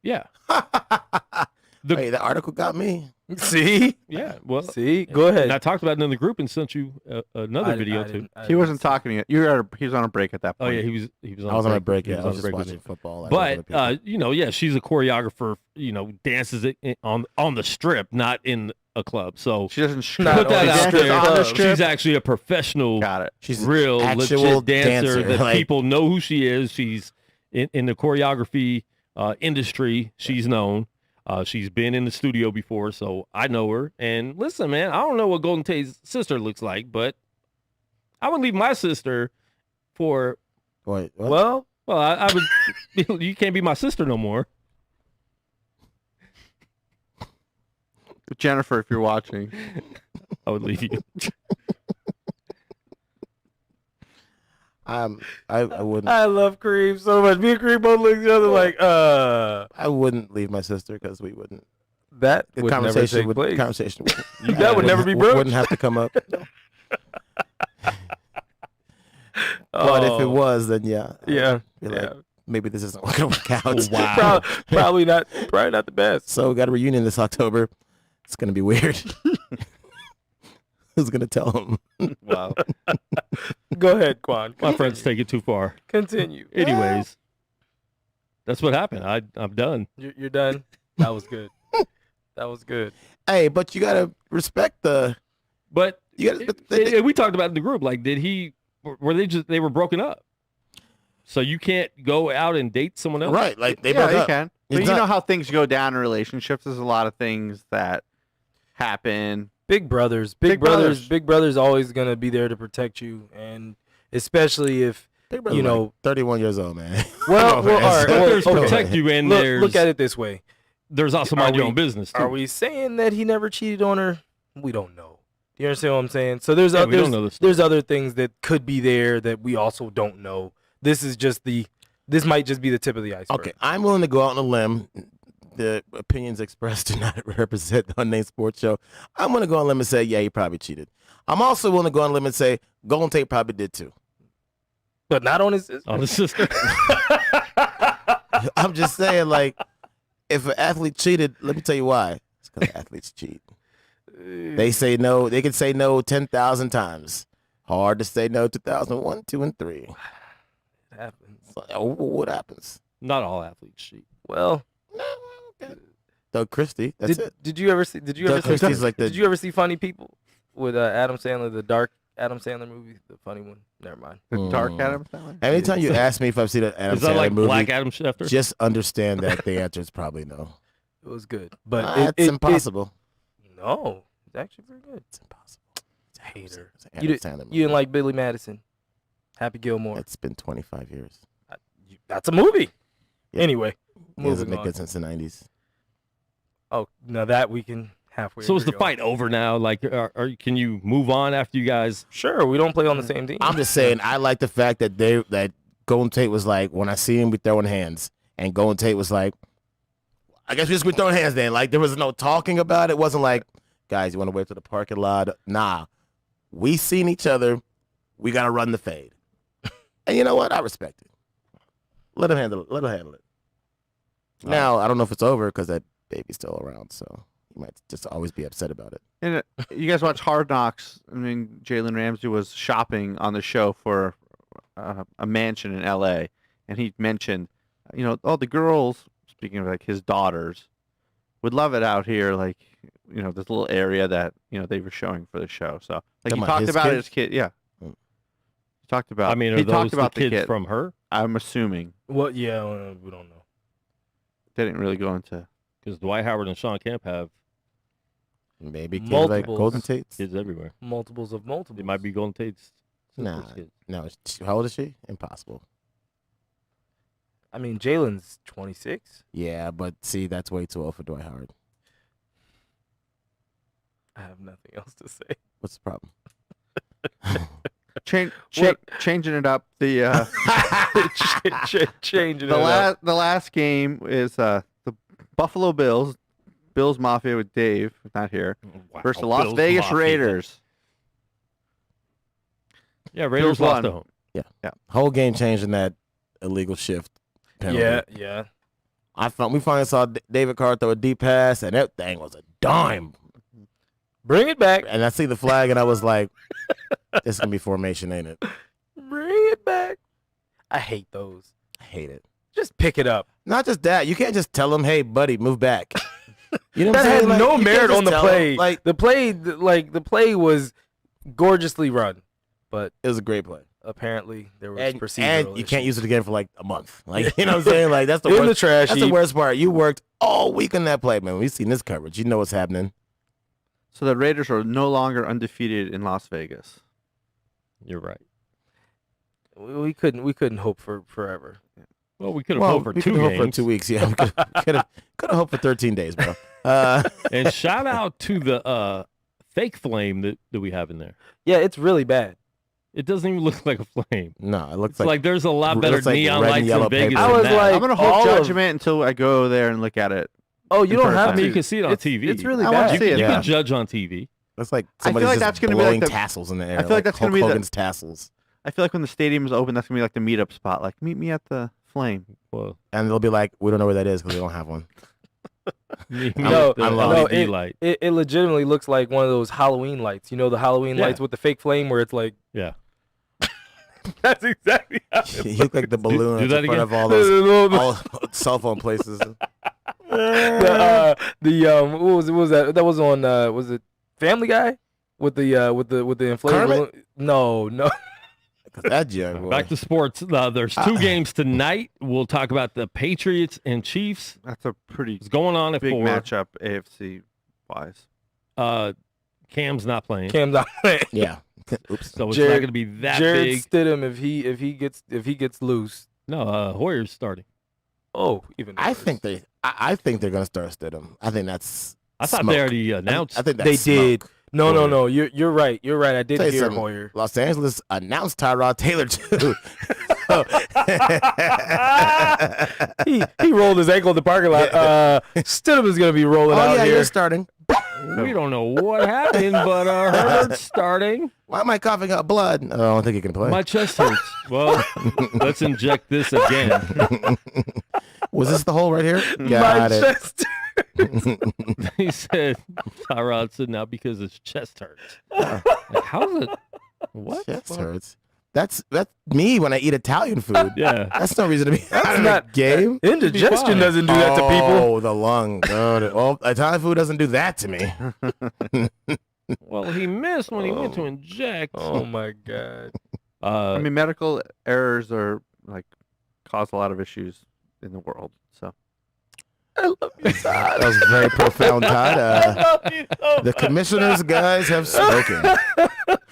[SPEAKER 2] Yeah.
[SPEAKER 5] Hey, the article got me.
[SPEAKER 3] See?
[SPEAKER 2] Yeah. Well,
[SPEAKER 3] go ahead.
[SPEAKER 2] And I talked about it in the group and sent you another video too.
[SPEAKER 4] He wasn't talking yet. He was on a break at that point.
[SPEAKER 2] Oh yeah, he was.
[SPEAKER 5] I was on a break. Yeah, I was just watching football.
[SPEAKER 2] But she's a choreographer. Dances on the strip, not in a club. So
[SPEAKER 4] she doesn't
[SPEAKER 2] put that out there. She's actually a professional.
[SPEAKER 4] Got it.
[SPEAKER 2] She's real legit dancer that people know who she is. She's in the choreography industry. She's known. She's been in the studio before, so I know her. And listen, man, I don't know what Golden Tate's sister looks like, but I would leave my sister for.
[SPEAKER 5] Wait, what?
[SPEAKER 2] Well, I would. You can't be my sister no more.
[SPEAKER 4] Jennifer, if you're watching,
[SPEAKER 2] I would leave you.
[SPEAKER 5] I wouldn't.
[SPEAKER 3] I love Kareem so much. Me and Kareem both look at each other like,
[SPEAKER 5] I wouldn't leave my sister because we wouldn't.
[SPEAKER 3] That would conversation
[SPEAKER 5] never take place. Conversation.
[SPEAKER 3] That would never be broached.
[SPEAKER 5] Wouldn't have to come up. But if it was, then maybe this isn't going to work out.
[SPEAKER 2] Wow.
[SPEAKER 3] Probably not the best.
[SPEAKER 5] So we got a reunion this October. It's going to be weird. Who's going to tell him?
[SPEAKER 4] Wow.
[SPEAKER 3] Go ahead, Quan.
[SPEAKER 2] My friends take it too far.
[SPEAKER 3] Continue.
[SPEAKER 2] Anyways, that's what happened. I'm done.
[SPEAKER 3] You're done? That was good. That was good.
[SPEAKER 5] Hey, but you got to respect the...
[SPEAKER 2] But we talked about it in the group. Like, they were broken up. So you can't go out and date someone else?
[SPEAKER 5] Right. Like, they broke up.
[SPEAKER 4] You can. But you know how things go down in relationships. There's a lot of things that happen.
[SPEAKER 3] Big brothers always gonna be there to protect you, and especially if
[SPEAKER 5] Big brother, 31 years old, man.
[SPEAKER 3] Well, all right.
[SPEAKER 2] There's protect you, and
[SPEAKER 3] look at it this way.
[SPEAKER 2] There's also mind your own business too.
[SPEAKER 3] Are we saying that he never cheated on her? We don't know. Do you understand what I'm saying? So there's other things that could be there that we also don't know. This might just be the tip of the iceberg.
[SPEAKER 5] Okay, I'm willing to go out on a limb. the opinions expressed do not represent the Unnamed Sports Show. I'm going to go on limb and say, yeah, he probably cheated. I'm also willing to go on limb and say Golden Tate probably did too.
[SPEAKER 3] But not on his sister.
[SPEAKER 2] On his sister.
[SPEAKER 5] I'm just saying, like, if an athlete cheated, let me tell you why. It's because athletes cheat. They say no. They can say no 10,000 times. Hard to say no 2001, 2, and 3.
[SPEAKER 3] It happens.
[SPEAKER 5] What happens?
[SPEAKER 2] Not all athletes cheat.
[SPEAKER 3] Well,
[SPEAKER 5] okay. Doug Christie. That's it.
[SPEAKER 3] Did you ever see? Did you
[SPEAKER 5] Doug
[SPEAKER 3] ever see?
[SPEAKER 5] Christie's like
[SPEAKER 3] Did you ever see Funny People with Adam Sandler, the dark Adam Sandler movie, the funny one? Never mind.
[SPEAKER 4] The dark Adam Sandler?
[SPEAKER 5] Anytime you ask me if I've seen an Adam
[SPEAKER 2] Is that
[SPEAKER 5] Sandler
[SPEAKER 2] like
[SPEAKER 5] movie,
[SPEAKER 2] Black Adam Schefter?
[SPEAKER 5] just understand that the answer is probably no.
[SPEAKER 3] It was good, but
[SPEAKER 5] It's impossible.
[SPEAKER 3] No, it's actually very good.
[SPEAKER 5] It's impossible. It's a
[SPEAKER 3] Hater.
[SPEAKER 5] It's an Adam Sandler movie.
[SPEAKER 3] You didn't like Billy Madison, Happy Gilmore.
[SPEAKER 5] It's been 25 years.
[SPEAKER 3] That's a movie.
[SPEAKER 5] Yeah.
[SPEAKER 3] Anyway,
[SPEAKER 5] It doesn't
[SPEAKER 3] moving
[SPEAKER 5] make
[SPEAKER 3] on.
[SPEAKER 5] good sense in the 90s.
[SPEAKER 3] Oh, now that we can halfway.
[SPEAKER 2] So is the
[SPEAKER 3] agree on.
[SPEAKER 2] fight over now? Like, can you move on after you guys?
[SPEAKER 3] Sure, we don't play on the same team.
[SPEAKER 5] I'm just saying, I like the fact that that Golden Tate was like, when I see him, we throwing hands. And Golden Tate was like, I guess we just be throwing hands then. Like, there was no talking about it. It wasn't like, guys, you want to wait to the parking lot? Nah. We seen each other. We got to run the fade. And you know what? I respect it. Let him handle it. Let him handle it. Now, I don't know if it's over because that baby's still around, so you might just always be upset about it.
[SPEAKER 4] And you guys watch Hard Knocks. I mean, Jalen Ramsey was shopping on the show for a mansion in L.A., and he mentioned, the girls, speaking of like his daughters, would love it out here, like, this little area that, they were showing for the show. So, like, he talked about his kid. Yeah. He talked about,
[SPEAKER 2] I mean, are
[SPEAKER 4] he
[SPEAKER 2] those
[SPEAKER 4] talked about
[SPEAKER 2] the kids
[SPEAKER 4] kid.
[SPEAKER 2] from her?
[SPEAKER 4] I'm assuming.
[SPEAKER 3] Well, yeah, we don't know.
[SPEAKER 4] They didn't really go into.
[SPEAKER 2] Because Dwight Howard and Sean Kemp have
[SPEAKER 5] Maybe kids like
[SPEAKER 3] Multiples.
[SPEAKER 5] Golden Tate's.
[SPEAKER 2] kids everywhere.
[SPEAKER 3] Multiples of multiples.
[SPEAKER 2] They might be Golden Tate's
[SPEAKER 5] Nah,
[SPEAKER 2] sister's kids.
[SPEAKER 5] no. How old is she? Impossible.
[SPEAKER 3] I mean, Jalen's 26.
[SPEAKER 5] Yeah, but see, that's way too old for Dwight Howard.
[SPEAKER 3] I have nothing else to say.
[SPEAKER 5] What's the problem?
[SPEAKER 4] Changing it up. The
[SPEAKER 3] Changing
[SPEAKER 4] the last game is the Buffalo Bills Mafia with Dave, not here,
[SPEAKER 2] Wow,
[SPEAKER 4] versus the Las
[SPEAKER 2] Bills
[SPEAKER 4] Vegas
[SPEAKER 2] Mafia.
[SPEAKER 4] Raiders.
[SPEAKER 2] Yeah, Raiders lost
[SPEAKER 4] won.
[SPEAKER 2] at home.
[SPEAKER 5] Whole game changing that illegal shift penalty.
[SPEAKER 3] Yeah.
[SPEAKER 5] We finally saw David Carr throw a deep pass, and that thing was a dime.
[SPEAKER 3] Bring it back.
[SPEAKER 5] And I see the flag, and I was like, "This is gonna be formation, ain't it?"
[SPEAKER 3] Bring it back. I hate those.
[SPEAKER 5] I hate it.
[SPEAKER 3] Just pick it up.
[SPEAKER 5] Not just that, you can't just tell him, "Hey, buddy, move back." You know what
[SPEAKER 3] That
[SPEAKER 5] I'm
[SPEAKER 3] had
[SPEAKER 5] saying? Like,
[SPEAKER 3] no
[SPEAKER 5] you can't
[SPEAKER 3] merit
[SPEAKER 5] just
[SPEAKER 3] on the
[SPEAKER 5] tell
[SPEAKER 3] play.
[SPEAKER 5] him, like,
[SPEAKER 3] the play was gorgeously run, but
[SPEAKER 5] it was a great play.
[SPEAKER 3] apparently there was
[SPEAKER 5] And
[SPEAKER 3] procedural
[SPEAKER 5] you can't
[SPEAKER 3] issues.
[SPEAKER 5] use it again for like a month. Like, you know what I'm saying? Like, that's the
[SPEAKER 3] in
[SPEAKER 5] worst.
[SPEAKER 3] the trash
[SPEAKER 5] That's the
[SPEAKER 3] heap.
[SPEAKER 5] worst part. You worked all week on that play, man. We've seen this coverage. You know what's happening.
[SPEAKER 4] So the Raiders are no longer undefeated in Las Vegas.
[SPEAKER 2] You're right.
[SPEAKER 3] We couldn't hope for forever.
[SPEAKER 2] Well, we could have hoped for
[SPEAKER 5] we
[SPEAKER 2] 2
[SPEAKER 5] could've hoped
[SPEAKER 2] games.
[SPEAKER 5] for 2 weeks. Yeah, we could have hoped for 13 days, bro.
[SPEAKER 2] And shout out to the fake flame that we have in there.
[SPEAKER 3] Yeah, it's really bad.
[SPEAKER 2] It doesn't even look like a flame.
[SPEAKER 5] No, it looks
[SPEAKER 2] It's like there's a lot
[SPEAKER 5] it
[SPEAKER 2] better
[SPEAKER 5] looks like
[SPEAKER 2] neon
[SPEAKER 5] red and
[SPEAKER 2] lights
[SPEAKER 5] yellow
[SPEAKER 2] in Vegas
[SPEAKER 5] paper.
[SPEAKER 2] than
[SPEAKER 3] I was
[SPEAKER 2] that.
[SPEAKER 3] like-
[SPEAKER 4] I'm gonna
[SPEAKER 3] all
[SPEAKER 4] hold
[SPEAKER 3] of-
[SPEAKER 4] judgment until I go there and look at it.
[SPEAKER 3] Oh, you
[SPEAKER 4] In
[SPEAKER 3] don't have
[SPEAKER 2] I
[SPEAKER 3] to.
[SPEAKER 2] mean, you can see it on TV.
[SPEAKER 3] It's really
[SPEAKER 4] I wanna
[SPEAKER 3] bad.
[SPEAKER 4] see it.
[SPEAKER 2] You
[SPEAKER 4] Yeah.
[SPEAKER 2] can judge on TV.
[SPEAKER 5] It's like
[SPEAKER 4] I feel
[SPEAKER 5] somebody's
[SPEAKER 4] like
[SPEAKER 5] just
[SPEAKER 4] that's gonna be like
[SPEAKER 5] blowing
[SPEAKER 4] the-
[SPEAKER 5] tassels in the air.
[SPEAKER 4] I feel like that's
[SPEAKER 5] Hulk
[SPEAKER 4] gonna be the-
[SPEAKER 5] Hogan's tassels.
[SPEAKER 4] I feel like when the stadium is open, that's gonna be like the meetup spot. Like, meet me at the Flame.
[SPEAKER 2] Well,
[SPEAKER 5] And they'll be like, we don't know where that is because we don't have one.
[SPEAKER 3] No,
[SPEAKER 2] the
[SPEAKER 3] no,
[SPEAKER 2] LED light.
[SPEAKER 3] It legitimately looks like one of those Halloween lights. You know the Halloween
[SPEAKER 2] Yeah.
[SPEAKER 3] lights with the fake flame where it's like.
[SPEAKER 2] Yeah.
[SPEAKER 3] That's exactly how it
[SPEAKER 5] You look like the balloon
[SPEAKER 2] do
[SPEAKER 5] in
[SPEAKER 2] that
[SPEAKER 5] front
[SPEAKER 2] again.
[SPEAKER 5] of all those
[SPEAKER 3] looks.
[SPEAKER 5] all cell phone places.
[SPEAKER 3] What was that? That was on was it Family Guy with the inflatable
[SPEAKER 5] Kermit?
[SPEAKER 3] balloon? No.
[SPEAKER 5] That young boy.
[SPEAKER 2] Back to sports. There's 2 games tonight. We'll talk about the Patriots and Chiefs.
[SPEAKER 4] That's a pretty
[SPEAKER 2] It's going on at
[SPEAKER 4] big
[SPEAKER 2] 4.
[SPEAKER 4] matchup AFC wise.
[SPEAKER 2] Cam's not playing,
[SPEAKER 3] Cam's out.
[SPEAKER 5] Yeah. Oops.
[SPEAKER 2] so it's
[SPEAKER 3] Jared-
[SPEAKER 2] not going to be that
[SPEAKER 3] Jared
[SPEAKER 2] big.
[SPEAKER 3] Stidham if he gets loose.
[SPEAKER 2] No, Hoyer's starting.
[SPEAKER 3] Oh, even
[SPEAKER 5] I
[SPEAKER 3] worse.
[SPEAKER 5] think they're gonna start Stidham. I think that's.
[SPEAKER 2] I thought
[SPEAKER 5] smoke.
[SPEAKER 2] they already announced.
[SPEAKER 5] I think
[SPEAKER 3] they
[SPEAKER 5] that's
[SPEAKER 3] did.
[SPEAKER 5] smoke.
[SPEAKER 3] No.
[SPEAKER 2] Hoyer.
[SPEAKER 3] You're right. I did
[SPEAKER 5] Tell you
[SPEAKER 3] hear
[SPEAKER 5] something.
[SPEAKER 3] Hoyer.
[SPEAKER 5] Los Angeles announced Tyrod Taylor too.
[SPEAKER 3] he rolled his ankle in the parking lot. Stidham is going to be rolling out here.
[SPEAKER 5] You're starting.
[SPEAKER 2] We don't know what happened, but Herbert's starting.
[SPEAKER 5] Why am I coughing up blood? I don't think he can play.
[SPEAKER 2] My chest hurts. Well, let's inject this again.
[SPEAKER 5] Was this the hole right here?
[SPEAKER 3] My
[SPEAKER 5] Got it.
[SPEAKER 3] chest.
[SPEAKER 2] He said, Tyrod said, now because his chest hurts. Like, how is it? What?
[SPEAKER 5] Chest hurts. That's me when I eat Italian food.
[SPEAKER 2] Yeah.
[SPEAKER 5] That's no reason to be out of
[SPEAKER 3] not-
[SPEAKER 5] the game.
[SPEAKER 3] Indigestion doesn't do that to people.
[SPEAKER 5] Oh, the lung. Well, Italian food doesn't do that to me.
[SPEAKER 2] Well, he missed when he went to inject.
[SPEAKER 3] Oh my God.
[SPEAKER 4] I mean, medical errors are like cause a lot of issues in the world. So
[SPEAKER 3] I love you, Todd.
[SPEAKER 5] That was very profound, Todd.
[SPEAKER 3] I love you so
[SPEAKER 5] The commissioners, guys, have spoken.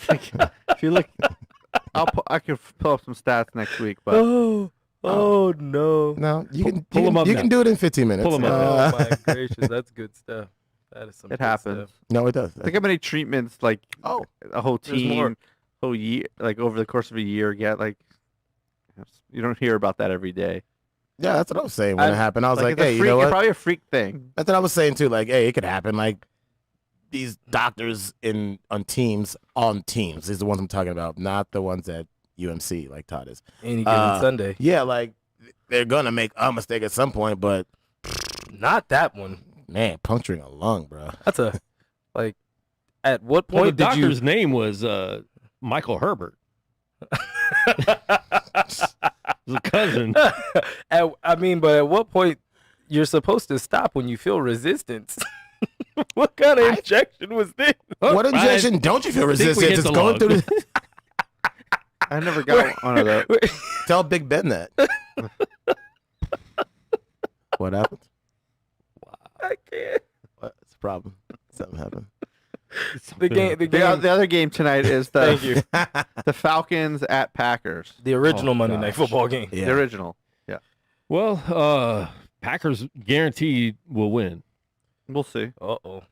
[SPEAKER 4] if you look, I can pull up some stats next week, but
[SPEAKER 3] Oh no.
[SPEAKER 5] No, you can
[SPEAKER 2] pull them up
[SPEAKER 5] You
[SPEAKER 2] now.
[SPEAKER 5] can do it in 15 minutes.
[SPEAKER 2] Pull 'em up.
[SPEAKER 3] Oh my gracious, that's good stuff. That is some
[SPEAKER 4] it
[SPEAKER 3] good
[SPEAKER 4] happens.
[SPEAKER 3] stuff.
[SPEAKER 5] No, it does.
[SPEAKER 4] Think how many treatments like
[SPEAKER 5] Oh,
[SPEAKER 4] a whole
[SPEAKER 3] There's more.
[SPEAKER 4] team, whole year, like over the course of a year, get like you don't hear about that every day.
[SPEAKER 5] yeah, that's what I was saying when it happened. I was like,
[SPEAKER 4] it's a
[SPEAKER 5] hey,
[SPEAKER 4] freak,
[SPEAKER 5] you know
[SPEAKER 4] it's
[SPEAKER 5] what?
[SPEAKER 4] probably a freak thing.
[SPEAKER 5] That's what I was saying too. Like, hey, it could happen. Like these doctors on teams. These are the ones I'm talking about, not the ones at UMC like Todd is.
[SPEAKER 3] Any given Sunday.
[SPEAKER 5] Yeah, like they're gonna make a mistake at some point, but
[SPEAKER 3] Not that one.
[SPEAKER 5] man, puncturing a lung, bro.
[SPEAKER 3] That's a like. At what
[SPEAKER 2] Well, the
[SPEAKER 3] point did you?
[SPEAKER 2] doctor's name was Michael Herbert. His cousin.
[SPEAKER 3] But at what point you're supposed to stop when you feel resistance? What kind of injection was this?
[SPEAKER 5] What injection don't you feel
[SPEAKER 2] think we
[SPEAKER 5] resistance?
[SPEAKER 2] hit
[SPEAKER 5] It's
[SPEAKER 2] the
[SPEAKER 5] going
[SPEAKER 2] log.
[SPEAKER 5] through the...
[SPEAKER 4] I never got one of those.
[SPEAKER 5] Tell Big Ben that. What happened?
[SPEAKER 3] I can't.
[SPEAKER 5] What's the problem? Something happened.
[SPEAKER 3] The game.
[SPEAKER 4] The other game tonight is
[SPEAKER 3] Thank you.
[SPEAKER 4] the Falcons at Packers.
[SPEAKER 3] The original Monday Night
[SPEAKER 2] gosh.
[SPEAKER 3] Football game.
[SPEAKER 5] Yeah.
[SPEAKER 4] The original. Yeah,
[SPEAKER 2] Well, Packers guaranteed will win.
[SPEAKER 4] we'll see.
[SPEAKER 3] Uh-oh.